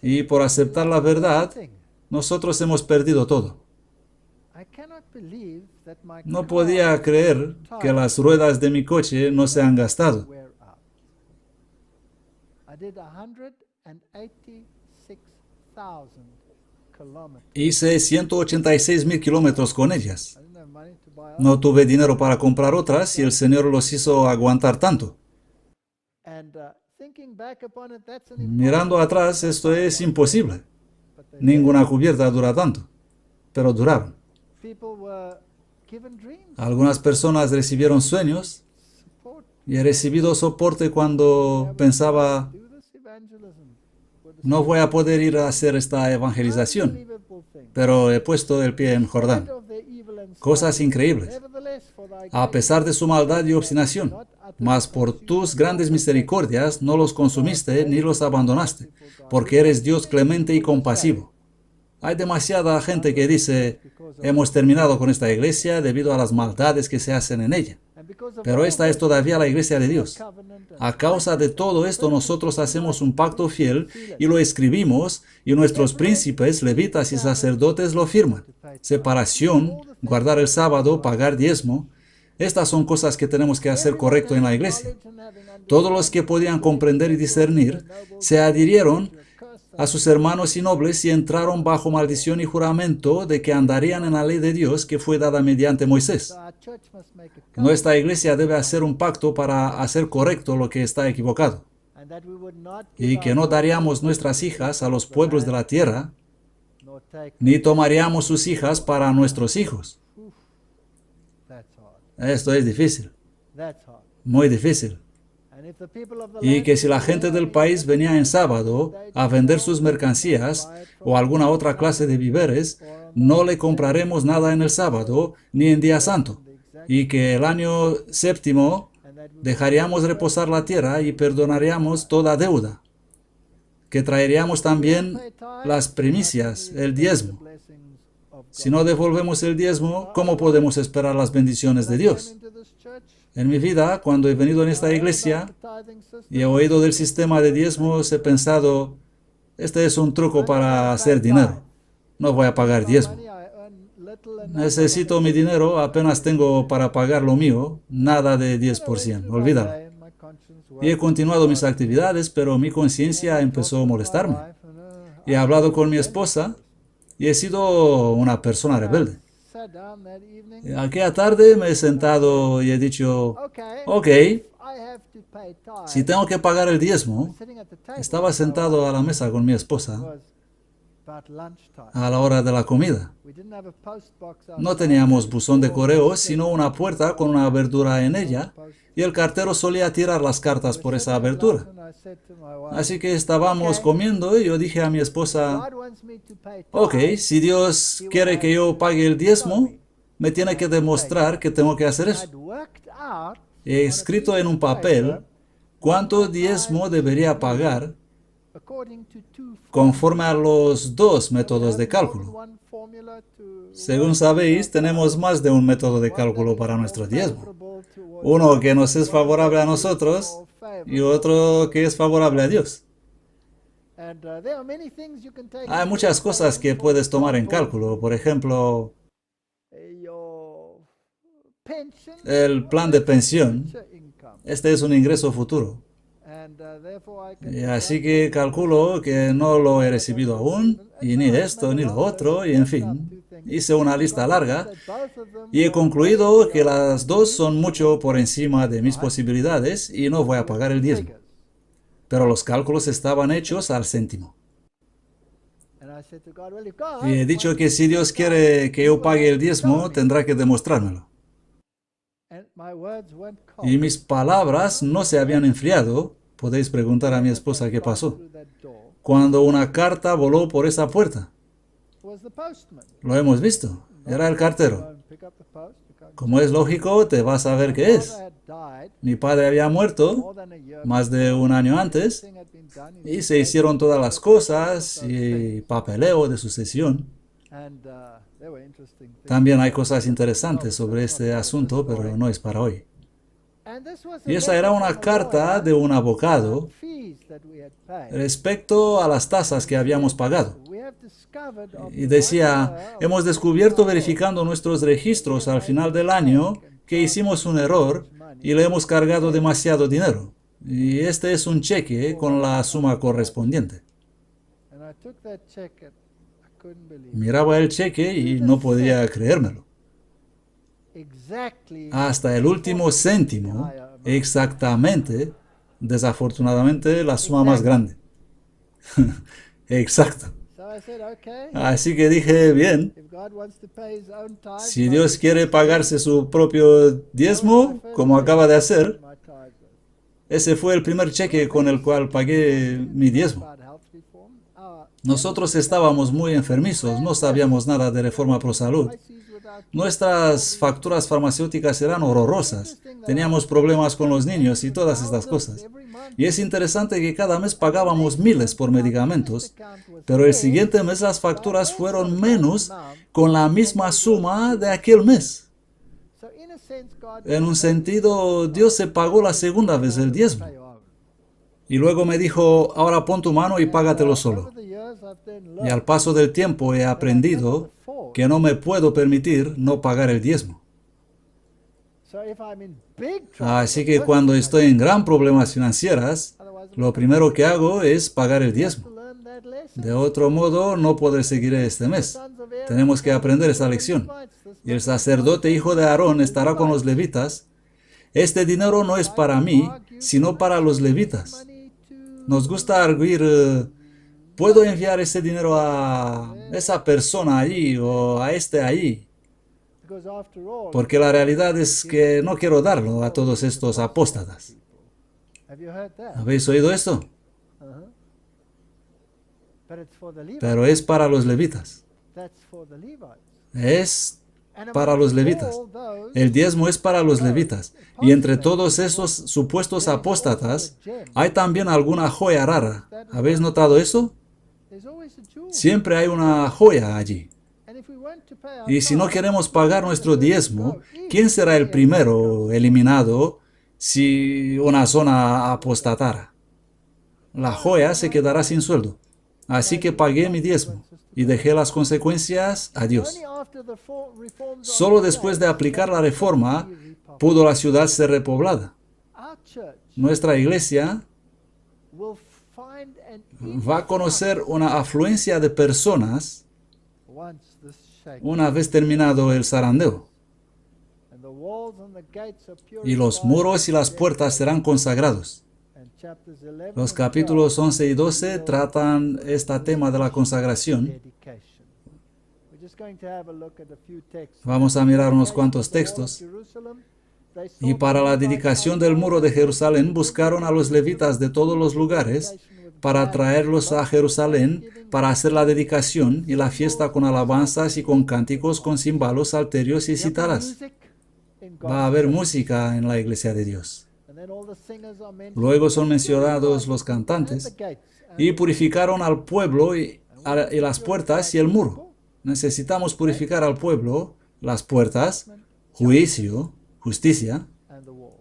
y por aceptar la verdad, nosotros hemos perdido todo. No podía creer que las ruedas de mi coche no se han gastado. Hice 186,000 kilómetros con ellas. No tuve dinero para comprar otras y el Señor los hizo aguantar tanto. Mirando atrás, esto es imposible. Ninguna cubierta dura tanto, pero duraron. Algunas personas recibieron sueños y he recibido soporte cuando pensaba, no voy a poder ir a hacer esta evangelización, pero he puesto el pie en Jordán. Cosas increíbles. A pesar de su maldad y obstinación, mas por tus grandes misericordias no los consumiste ni los abandonaste, porque eres Dios clemente y compasivo. Hay demasiada gente que dice, hemos terminado con esta iglesia debido a las maldades que se hacen en ella. Pero esta es todavía la iglesia de Dios. A causa de todo esto nosotros hacemos un pacto fiel y lo escribimos y nuestros príncipes, levitas y sacerdotes lo firman. Separación, guardar el sábado, pagar diezmo. Estas son cosas que tenemos que hacer correcto en la iglesia. Todos los que podían comprender y discernir se adhirieron a sus hermanos y nobles y entraron bajo maldición y juramento de que andarían en la ley de Dios que fue dada mediante Moisés. Nuestra iglesia debe hacer un pacto para hacer correcto lo que está equivocado y que no daríamos nuestras hijas a los pueblos de la tierra ni tomaríamos sus hijas para nuestros hijos. Esto es difícil, muy difícil. Y que si la gente del país venía en sábado a vender sus mercancías o alguna otra clase de víveres, no le compraremos nada en el sábado ni en día santo. Y que el año séptimo dejaríamos reposar la tierra y perdonaríamos toda deuda. Que traeríamos también las primicias, el diezmo. Si no devolvemos el diezmo, ¿cómo podemos esperar las bendiciones de Dios? En mi vida, cuando he venido en esta iglesia y he oído del sistema de diezmos, he pensado, este es un truco para hacer dinero. No voy a pagar diezmo. Necesito mi dinero, apenas tengo para pagar lo mío, nada de 10%, olvídalo. Y he continuado mis actividades, pero mi conciencia empezó a molestarme. Y he hablado con mi esposa y he sido una persona rebelde. Aquella tarde me he sentado y he dicho, ok, si tengo que pagar el diezmo, estaba sentado a la mesa con mi esposa a la hora de la comida. No teníamos buzón de correos, sino una puerta con una abertura en ella, y el cartero solía tirar las cartas por esa abertura. Así que estábamos comiendo y yo dije a mi esposa, ok, si Dios quiere que yo pague el diezmo, me tiene que demostrar que tengo que hacer eso. He escrito en un papel cuánto diezmo debería pagar conforme a los dos métodos de cálculo. Según sabéis, tenemos más de un método de cálculo para nuestro diezmo. Uno que nos es favorable a nosotros y otro que es favorable a Dios. Hay muchas cosas que puedes tomar en cálculo. Por ejemplo, el plan de pensión. Este es un ingreso futuro. Y así que calculo que no lo he recibido aún, y ni esto ni lo otro, y en fin, hice una lista larga y he concluido que las dos son mucho por encima de mis posibilidades y no voy a pagar el diezmo. Pero los cálculos estaban hechos al céntimo. Y he dicho que si Dios quiere que yo pague el diezmo, tendrá que demostrármelo. Y mis palabras no se habían enfriado. Podéis preguntar a mi esposa qué pasó. Cuando una carta voló por esa puerta. Lo hemos visto. Era el cartero. Como es lógico, te vas a ver qué es. Mi padre había muerto más de un año antes y se hicieron todas las cosas y papeleo de sucesión. También hay cosas interesantes sobre este asunto, pero no es para hoy. Y esa era una carta de un abogado respecto a las tasas que habíamos pagado. Y decía, hemos descubierto verificando nuestros registros al final del año que hicimos un error y le hemos cargado demasiado dinero. Y este es un cheque con la suma correspondiente. Miraba el cheque y no podía creérmelo. Hasta el último céntimo, exactamente, desafortunadamente, la suma más grande. Exacto. Así que dije, bien, si Dios quiere pagarse su propio diezmo, como acaba de hacer, ese fue el primer cheque con el cual pagué mi diezmo. Nosotros estábamos muy enfermizos, no sabíamos nada de reforma pro salud. Nuestras facturas farmacéuticas eran horrorosas. Teníamos problemas con los niños y todas estas cosas. Y es interesante que cada mes pagábamos miles por medicamentos, pero el siguiente mes las facturas fueron menos con la misma suma de aquel mes. En un sentido, Dios se pagó la segunda vez el diezmo. Y luego me dijo, ahora pon tu mano y págatelo solo. Y al paso del tiempo he aprendido que no me puedo permitir no pagar el diezmo. Así que cuando estoy en gran problemas financieras, lo primero que hago es pagar el diezmo. De otro modo, no podré seguir este mes. Tenemos que aprender esa lección. Y el sacerdote hijo de Aarón estará con los levitas. Este dinero no es para mí, sino para los levitas. Nos gusta arguir, ¿puedo enviar ese dinero a esa persona allí o a este allí? Porque la realidad es que no quiero darlo a todos estos apóstatas. ¿Habéis oído esto? Pero es para los levitas. Es para los levitas. El diezmo es para los levitas. Y entre todos esos supuestos apóstatas, hay también alguna joya rara. ¿Habéis notado eso? Siempre hay una joya allí. Y si no queremos pagar nuestro diezmo, ¿quién será el primero eliminado si una zona apostatara? La joya se quedará sin sueldo. Así que pagué mi diezmo y dejé las consecuencias a Dios. Solo después de aplicar la reforma pudo la ciudad ser repoblada. Nuestra iglesia va a conocer una afluencia de personas una vez terminado el zarandeo. Y los muros y las puertas serán consagrados. Los capítulos 11 y 12 tratan este tema de la consagración. Vamos a mirar unos cuantos textos. Y para la dedicación del muro de Jerusalén buscaron a los levitas de todos los lugares para traerlos a Jerusalén para hacer la dedicación y la fiesta con alabanzas y con cánticos, con címbalos, salterios y cítaras. Va a haber música en la iglesia de Dios. Luego son mencionados los cantantes y purificaron al pueblo y las puertas y el muro. Necesitamos purificar al pueblo, las puertas, juicio, justicia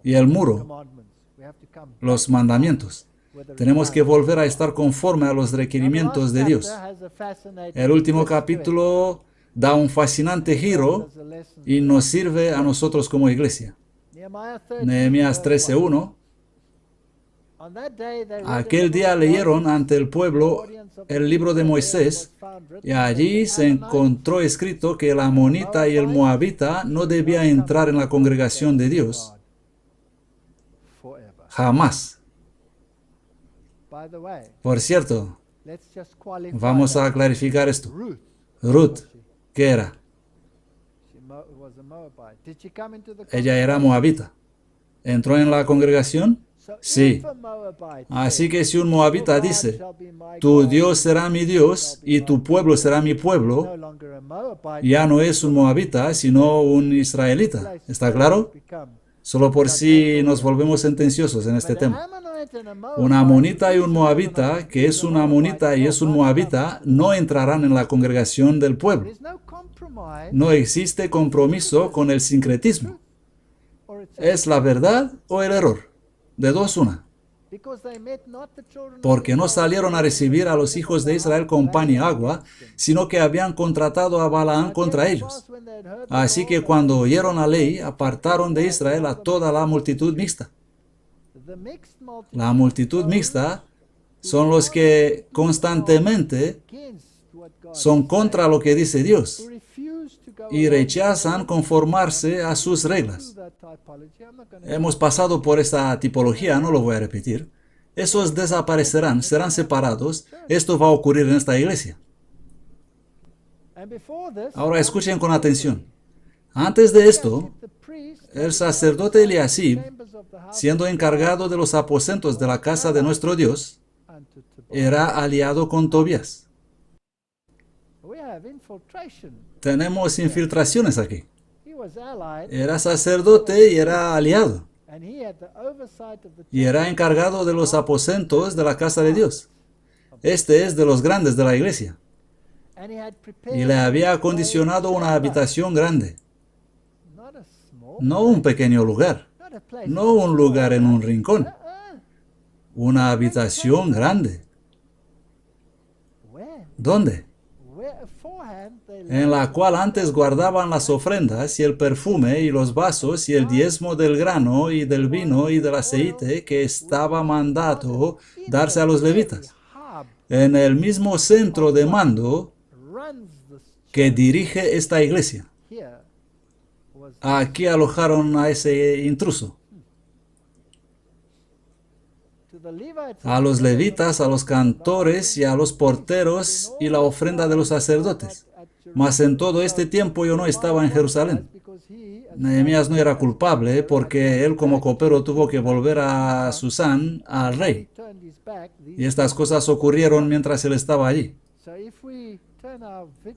y el muro, los mandamientos. Tenemos que volver a estar conforme a los requerimientos de Dios. El último capítulo da un fascinante giro y nos sirve a nosotros como iglesia. Nehemías 13:1. Aquel día leyeron ante el pueblo el libro de Moisés, y allí se encontró escrito que el amonita y el moabita no debían entrar en la congregación de Dios jamás. Por cierto, vamos a clarificar esto. Ruth, ¿qué era? Ella era moabita. ¿Entró en la congregación? Sí. Así que si un moabita dice, tu Dios será mi Dios y tu pueblo será mi pueblo, ya no es un moabita, sino un israelita. ¿Está claro? Solo por si nos volvemos sentenciosos en este tema. Un amonita y un moabita, que es un amonita y es un moabita, no entrarán en la congregación del pueblo. No existe compromiso con el sincretismo. ¿Es la verdad o el error? De dos una. Porque no salieron a recibir a los hijos de Israel con pan y agua, sino que habían contratado a Balaam contra ellos. Así que cuando oyeron la ley, apartaron de Israel a toda la multitud mixta. La multitud mixta son los que constantemente son contra lo que dice Dios y rechazan conformarse a sus reglas. Hemos pasado por esta tipología, no lo voy a repetir. Esos desaparecerán, serán separados. Esto va a ocurrir en esta iglesia. Ahora escuchen con atención. Antes de esto, el sacerdote Eliasib, siendo encargado de los aposentos de la casa de nuestro Dios, era aliado con Tobías. Tenemos infiltraciones aquí. Era sacerdote y era aliado. Y era encargado de los aposentos de la casa de Dios. Este es de los grandes de la iglesia. Y le había acondicionado una habitación grande. No un pequeño lugar. No un lugar en un rincón. Una habitación grande. ¿Dónde? En la cual antes guardaban las ofrendas y el perfume y los vasos y el diezmo del grano y del vino y del aceite que estaba mandado darse a los levitas. En el mismo centro de mando que dirige esta iglesia. Aquí alojaron a ese intruso. A los levitas, a los cantores y a los porteros y la ofrenda de los sacerdotes. Mas en todo este tiempo yo no estaba en Jerusalén. Nehemías no era culpable porque él como copero tuvo que volver a Susán, al rey. Y estas cosas ocurrieron mientras él estaba allí.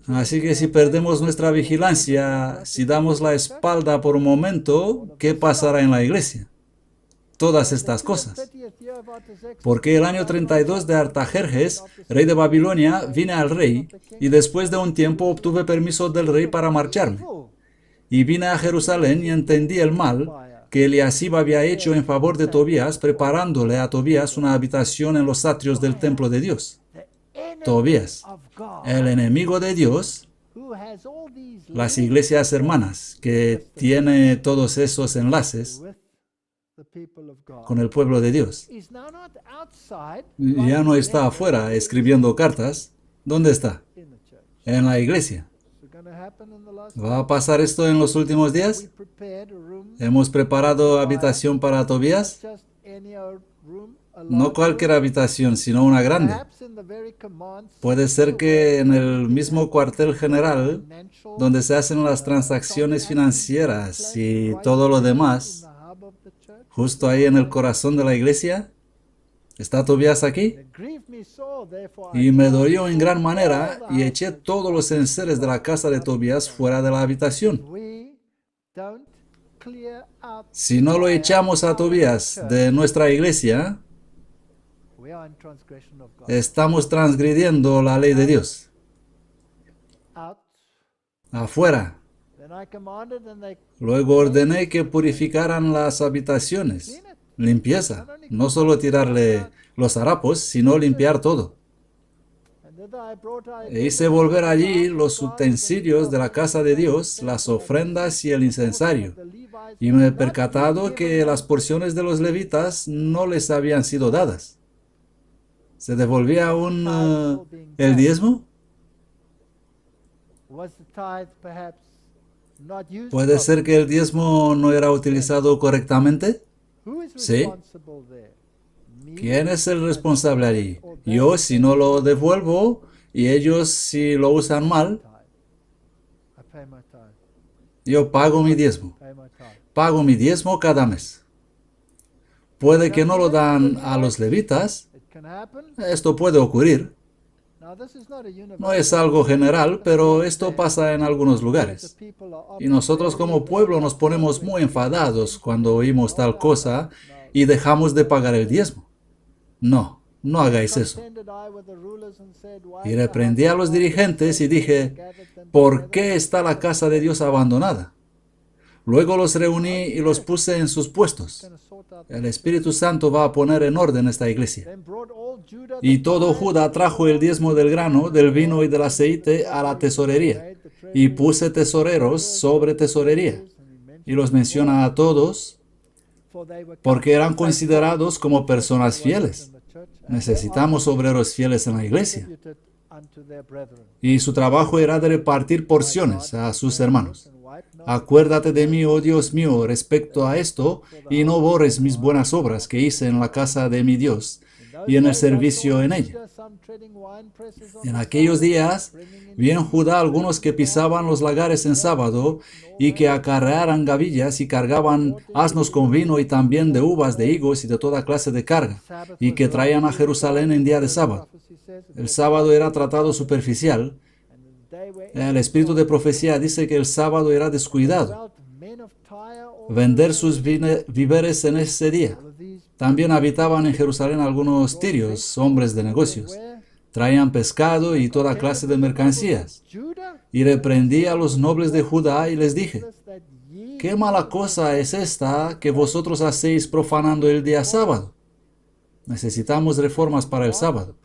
Así que si perdemos nuestra vigilancia, si damos la espalda por un momento, ¿qué pasará en la iglesia? Todas estas cosas. Porque el año 32 de Artajerjes, rey de Babilonia, vine al rey, y después de un tiempo obtuve permiso del rey para marcharme. Y vine a Jerusalén y entendí el mal que Eliasib había hecho en favor de Tobías, preparándole a Tobías una habitación en los atrios del templo de Dios. Tobías, el enemigo de Dios, las iglesias hermanas, que tiene todos esos enlaces con el pueblo de Dios. Ya no está afuera escribiendo cartas. ¿Dónde está? En la iglesia. ¿Va a pasar esto en los últimos días? ¿Hemos preparado habitación para Tobías? No cualquier habitación, sino una grande. Puede ser que en el mismo cuartel general, donde se hacen las transacciones financieras y todo lo demás, justo ahí en el corazón de la iglesia, ¿está Tobías aquí? Y me dolió en gran manera y eché todos los enseres de la casa de Tobías fuera de la habitación. Si no lo echamos a Tobías de nuestra iglesia, estamos transgrediendo la ley de Dios. Afuera. Luego ordené que purificaran las habitaciones. Limpieza. No solo tirarle los harapos, sino limpiar todo. E hice volver allí los utensilios de la casa de Dios, las ofrendas y el incensario. y me he percatado que las porciones de los levitas no les habían sido dadas. ¿Se devolvía aún el diezmo? ¿Puede ser que el diezmo no era utilizado correctamente? Sí. ¿Quién es el responsable allí? Yo si no lo devuelvo y ellos si lo usan mal, yo pago mi diezmo. Pago mi diezmo cada mes. Puede que no lo dan a los levitas. Esto puede ocurrir. No es algo general, pero esto pasa en algunos lugares. Y nosotros como pueblo nos ponemos muy enfadados cuando oímos tal cosa y dejamos de pagar el diezmo. No, no hagáis eso. Y reprendí a los dirigentes y dije, ¿por qué está la casa de Dios abandonada? Luego los reuní y los puse en sus puestos. El Espíritu Santo va a poner en orden esta iglesia. Y todo Judá trajo el diezmo del grano, del vino y del aceite a la tesorería. Y puse tesoreros sobre tesorería. Y los menciona a todos porque eran considerados como personas fieles. Necesitamos obreros fieles en la iglesia. Y su trabajo era de repartir porciones a sus hermanos. Acuérdate de mí, oh Dios mío, respecto a esto, y no borres mis buenas obras que hice en la casa de mi Dios y en el servicio en ella. En aquellos días vi en Judá algunos que pisaban los lagares en sábado y que acarrearan gavillas y cargaban asnos con vino y también de uvas, de higos y de toda clase de carga, y que traían a Jerusalén en día de sábado. El sábado era tratado superficial. El espíritu de profecía dice que el sábado era descuidado. Vender sus víveres en ese día. También habitaban en Jerusalén algunos tirios, hombres de negocios. Traían pescado y toda clase de mercancías. Y reprendí a los nobles de Judá y les dije, ¿qué mala cosa es esta que vosotros hacéis profanando el día sábado? Necesitamos reformas para el sábado.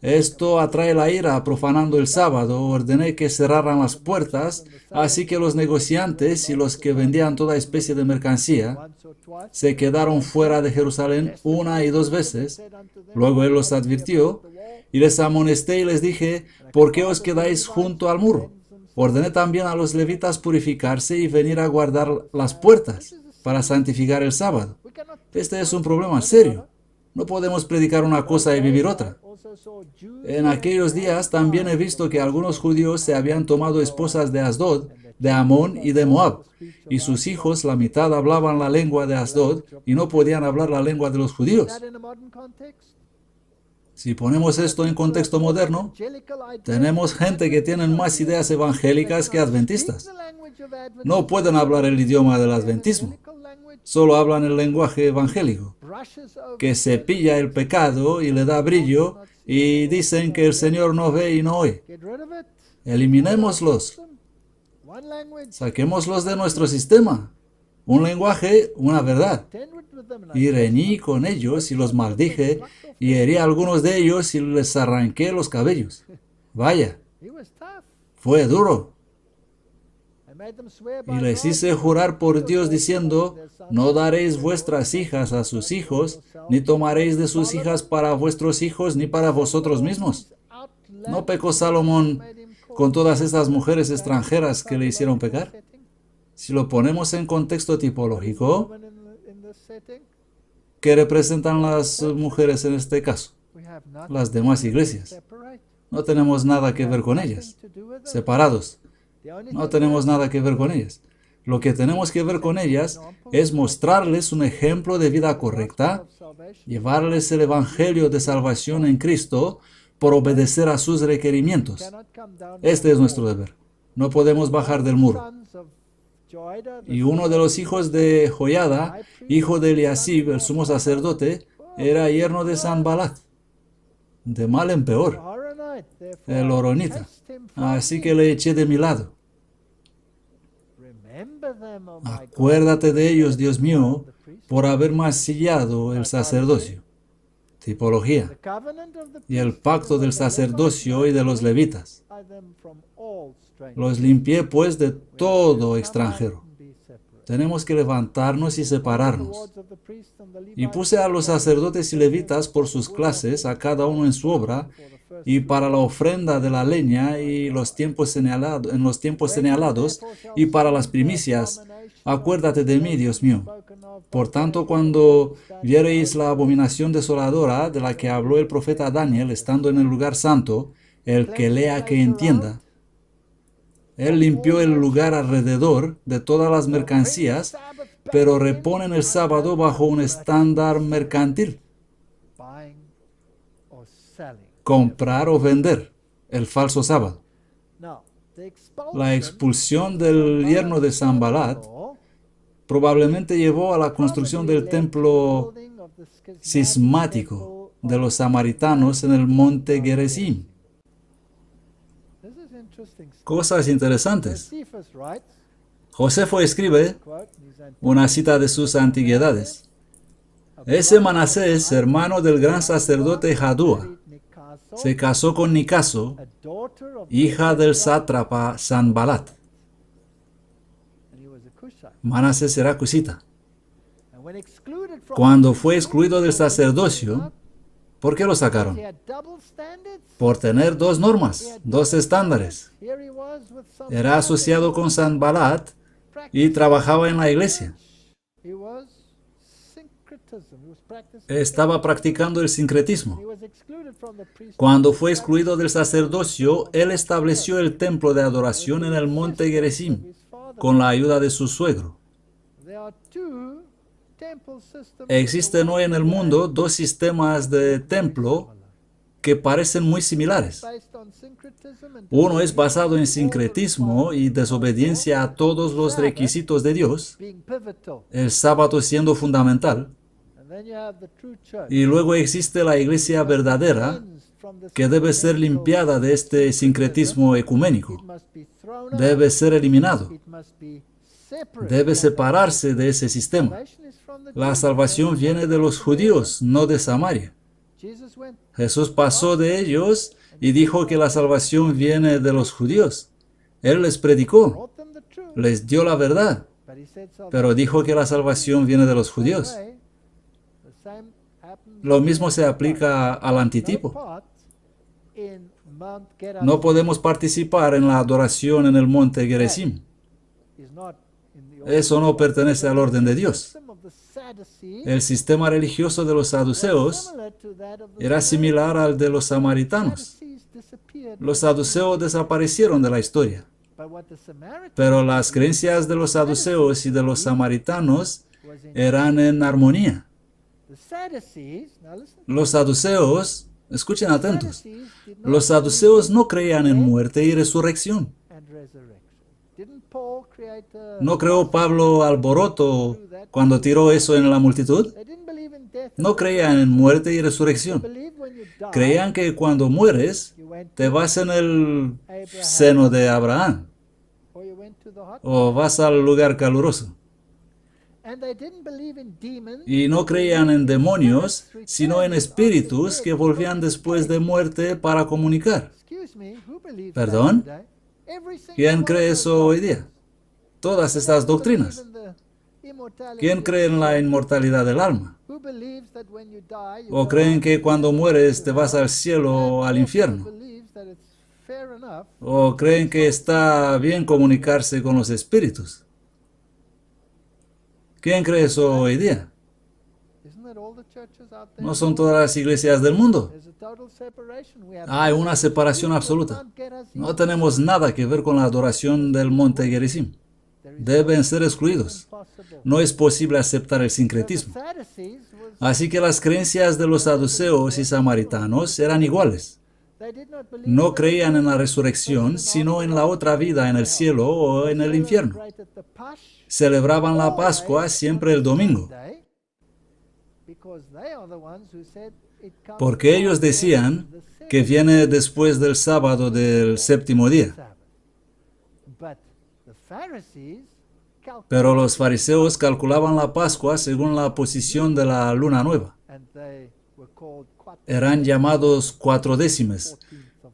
Esto atrae la ira profanando el sábado. Ordené que cerraran las puertas, así que los negociantes y los que vendían toda especie de mercancía se quedaron fuera de Jerusalén 1 y 2 veces. Luego él los advirtió y les amonesté y les dije, ¿por qué os quedáis junto al muro? Ordené también a los levitas purificarse y venir a guardar las puertas para santificar el sábado. Este es un problema serio. No podemos predicar una cosa y vivir otra. En aquellos días también he visto que algunos judíos se habían tomado esposas de Asdod, de Amón y de Moab, y sus hijos, la mitad, hablaban la lengua de Asdod y no podían hablar la lengua de los judíos. Si ponemos esto en contexto moderno, tenemos gente que tienen más ideas evangélicas que adventistas. No pueden hablar el idioma del adventismo. Solo hablan el lenguaje evangélico, que cepilla el pecado y le da brillo, y dicen que el Señor no ve y no oye. Eliminémoslos. Saquémoslos de nuestro sistema. Un lenguaje, una verdad. Y reñí con ellos y los maldije, y herí a algunos de ellos y les arranqué los cabellos. Vaya, fue duro. Y les hice jurar por Dios diciendo, no daréis vuestras hijas a sus hijos, ni tomaréis de sus hijas para vuestros hijos, ni para vosotros mismos. ¿No pecó Salomón con todas estas mujeres extranjeras que le hicieron pecar? Si lo ponemos en contexto tipológico, ¿qué representan las mujeres en este caso? Las demás iglesias. No tenemos nada que ver con ellas. Separados. No tenemos nada que ver con ellas. Lo que tenemos que ver con ellas es mostrarles un ejemplo de vida correcta, llevarles el evangelio de salvación en Cristo por obedecer a sus requerimientos. Este es nuestro deber. No podemos bajar del muro. Y uno de los hijos de Joiada, hijo de Eliasib, el sumo sacerdote, era yerno de Sanbalat. De mal en peor. El horonita. Así que le eché de mi lado. Acuérdate de ellos, Dios mío, por haber mancillado el sacerdocio. Tipología. Y el pacto del sacerdocio y de los levitas. Los limpié pues de todo extranjero. Tenemos que levantarnos y separarnos. Y puse a los sacerdotes y levitas por sus clases, a cada uno en su obra, y para la ofrenda de la leña y en los tiempos señalados, y para las primicias. Acuérdate de mí, Dios mío. Por tanto, cuando viereis la abominación desoladora de la que habló el profeta Daniel, estando en el lugar santo, el que lea que entienda. Él limpió el lugar alrededor de todas las mercancías, pero reponen el sábado bajo un estándar mercantil. Comprar o vender, el falso sábado. La expulsión del yerno de Sanbalat probablemente llevó a la construcción del templo cismático de los samaritanos en el monte Gerizim. Cosas interesantes. Josefo escribe una cita de sus antigüedades. Ese Manasés, hermano del gran sacerdote Jadúa, se casó con Nicaso, hija del sátrapa Sanbalat. Manasés era cusita. Cuando fue excluido del sacerdocio, ¿por qué lo sacaron? Por tener dos normas, dos estándares. Era asociado con Sanbalat y trabajaba en la iglesia. Estaba practicando el sincretismo. Cuando fue excluido del sacerdocio, él estableció el templo de adoración en el monte Gerizim, con la ayuda de su suegro. Existen hoy en el mundo dos sistemas de templo que parecen muy similares. Uno es basado en sincretismo y desobediencia a todos los requisitos de Dios, el sábado siendo fundamental. Y luego existe la iglesia verdadera, que debe ser limpiada de este sincretismo ecuménico. Debe ser eliminado. Debe separarse de ese sistema. La salvación viene de los judíos, no de Samaria. Jesús pasó de ellos y dijo que la salvación viene de los judíos. Él les predicó, les dio la verdad, pero dijo que la salvación viene de los judíos. Lo mismo se aplica al antitipo. No podemos participar en la adoración en el monte Gerizim. Eso no pertenece al orden de Dios. El sistema religioso de los saduceos era similar al de los samaritanos. Los saduceos desaparecieron de la historia. Pero las creencias de los saduceos y de los samaritanos eran en armonía. Los saduceos, escuchen atentos, los saduceos no creían en muerte y resurrección. ¿No creó Pablo alboroto cuando tiró eso en la multitud? No creían en muerte y resurrección. Creían que cuando mueres, te vas en el seno de Abraham o vas al lugar caluroso. Y no creían en demonios, sino en espíritus que volvían después de muerte para comunicar. ¿Perdón? ¿Quién cree eso hoy día? Todas estas doctrinas. ¿Quién cree en la inmortalidad del alma? ¿O creen que cuando mueres te vas al cielo o al infierno? ¿O creen que está bien comunicarse con los espíritus? ¿Quién cree eso hoy día? ¿No son todas las iglesias del mundo? Hay una separación absoluta. No tenemos nada que ver con la adoración del monte Gerizim. Deben ser excluidos. No es posible aceptar el sincretismo. Así que las creencias de los saduceos y samaritanos eran iguales. No creían en la resurrección, sino en la otra vida en el cielo o en el infierno. Celebraban la Pascua siempre el domingo, porque ellos decían que viene después del sábado del séptimo día. Pero los fariseos calculaban la Pascua según la posición de la luna nueva. Eran llamados cuatrodécimes,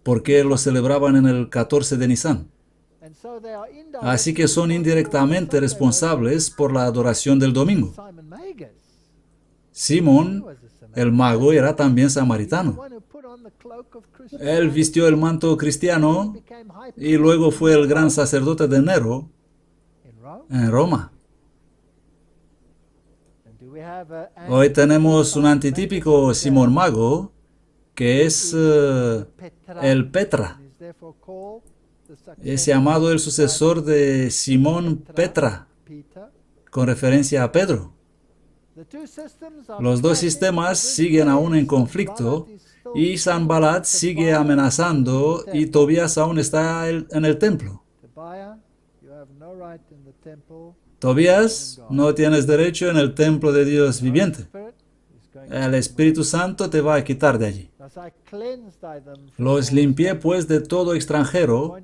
porque lo celebraban en el 14 de Nisan. Así que son indirectamente responsables por la adoración del domingo. Simón, el mago, era también samaritano. Él vistió el manto cristiano y luego fue el gran sacerdote de Nero en Roma. Hoy tenemos un antitípico Simón Mago, que es el Petra. Es llamado el sucesor de Simón Petra, con referencia a Pedro. Los dos sistemas siguen aún en conflicto y Sanballat sigue amenazando y Tobías aún está en el templo. Tobías, no tienes derecho en el templo de Dios viviente. El Espíritu Santo te va a quitar de allí. Los limpié pues de todo extranjero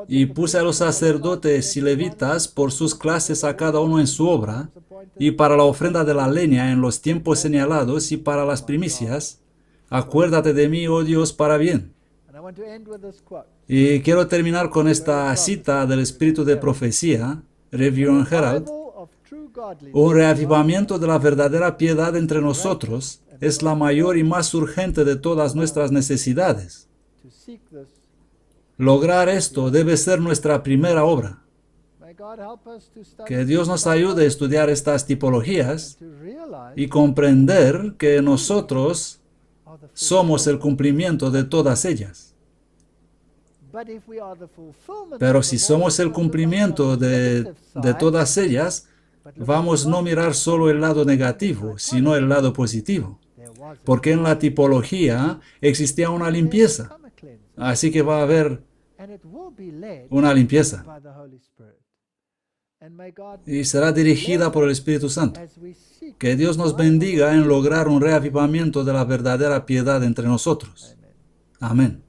y puse a los sacerdotes y levitas por sus clases a cada uno en su obra, y para la ofrenda de la leña en los tiempos señalados y para las primicias. Acuérdate de mí, oh Dios, para bien. Y quiero terminar con esta cita del Espíritu de Profecía, Review and Herald. Un reavivamiento de la verdadera piedad entre nosotros es la mayor y más urgente de todas nuestras necesidades. Lograr esto debe ser nuestra primera obra. Que Dios nos ayude a estudiar estas tipologías y comprender que nosotros somos el cumplimiento de todas ellas. Pero si somos el cumplimiento de todas ellas, vamos a no mirar solo el lado negativo, sino el lado positivo. Porque en la tipología existía una limpieza. Así que va a haber una limpieza. Y será dirigida por el Espíritu Santo. Que Dios nos bendiga en lograr un reavivamiento de la verdadera piedad entre nosotros. Amén.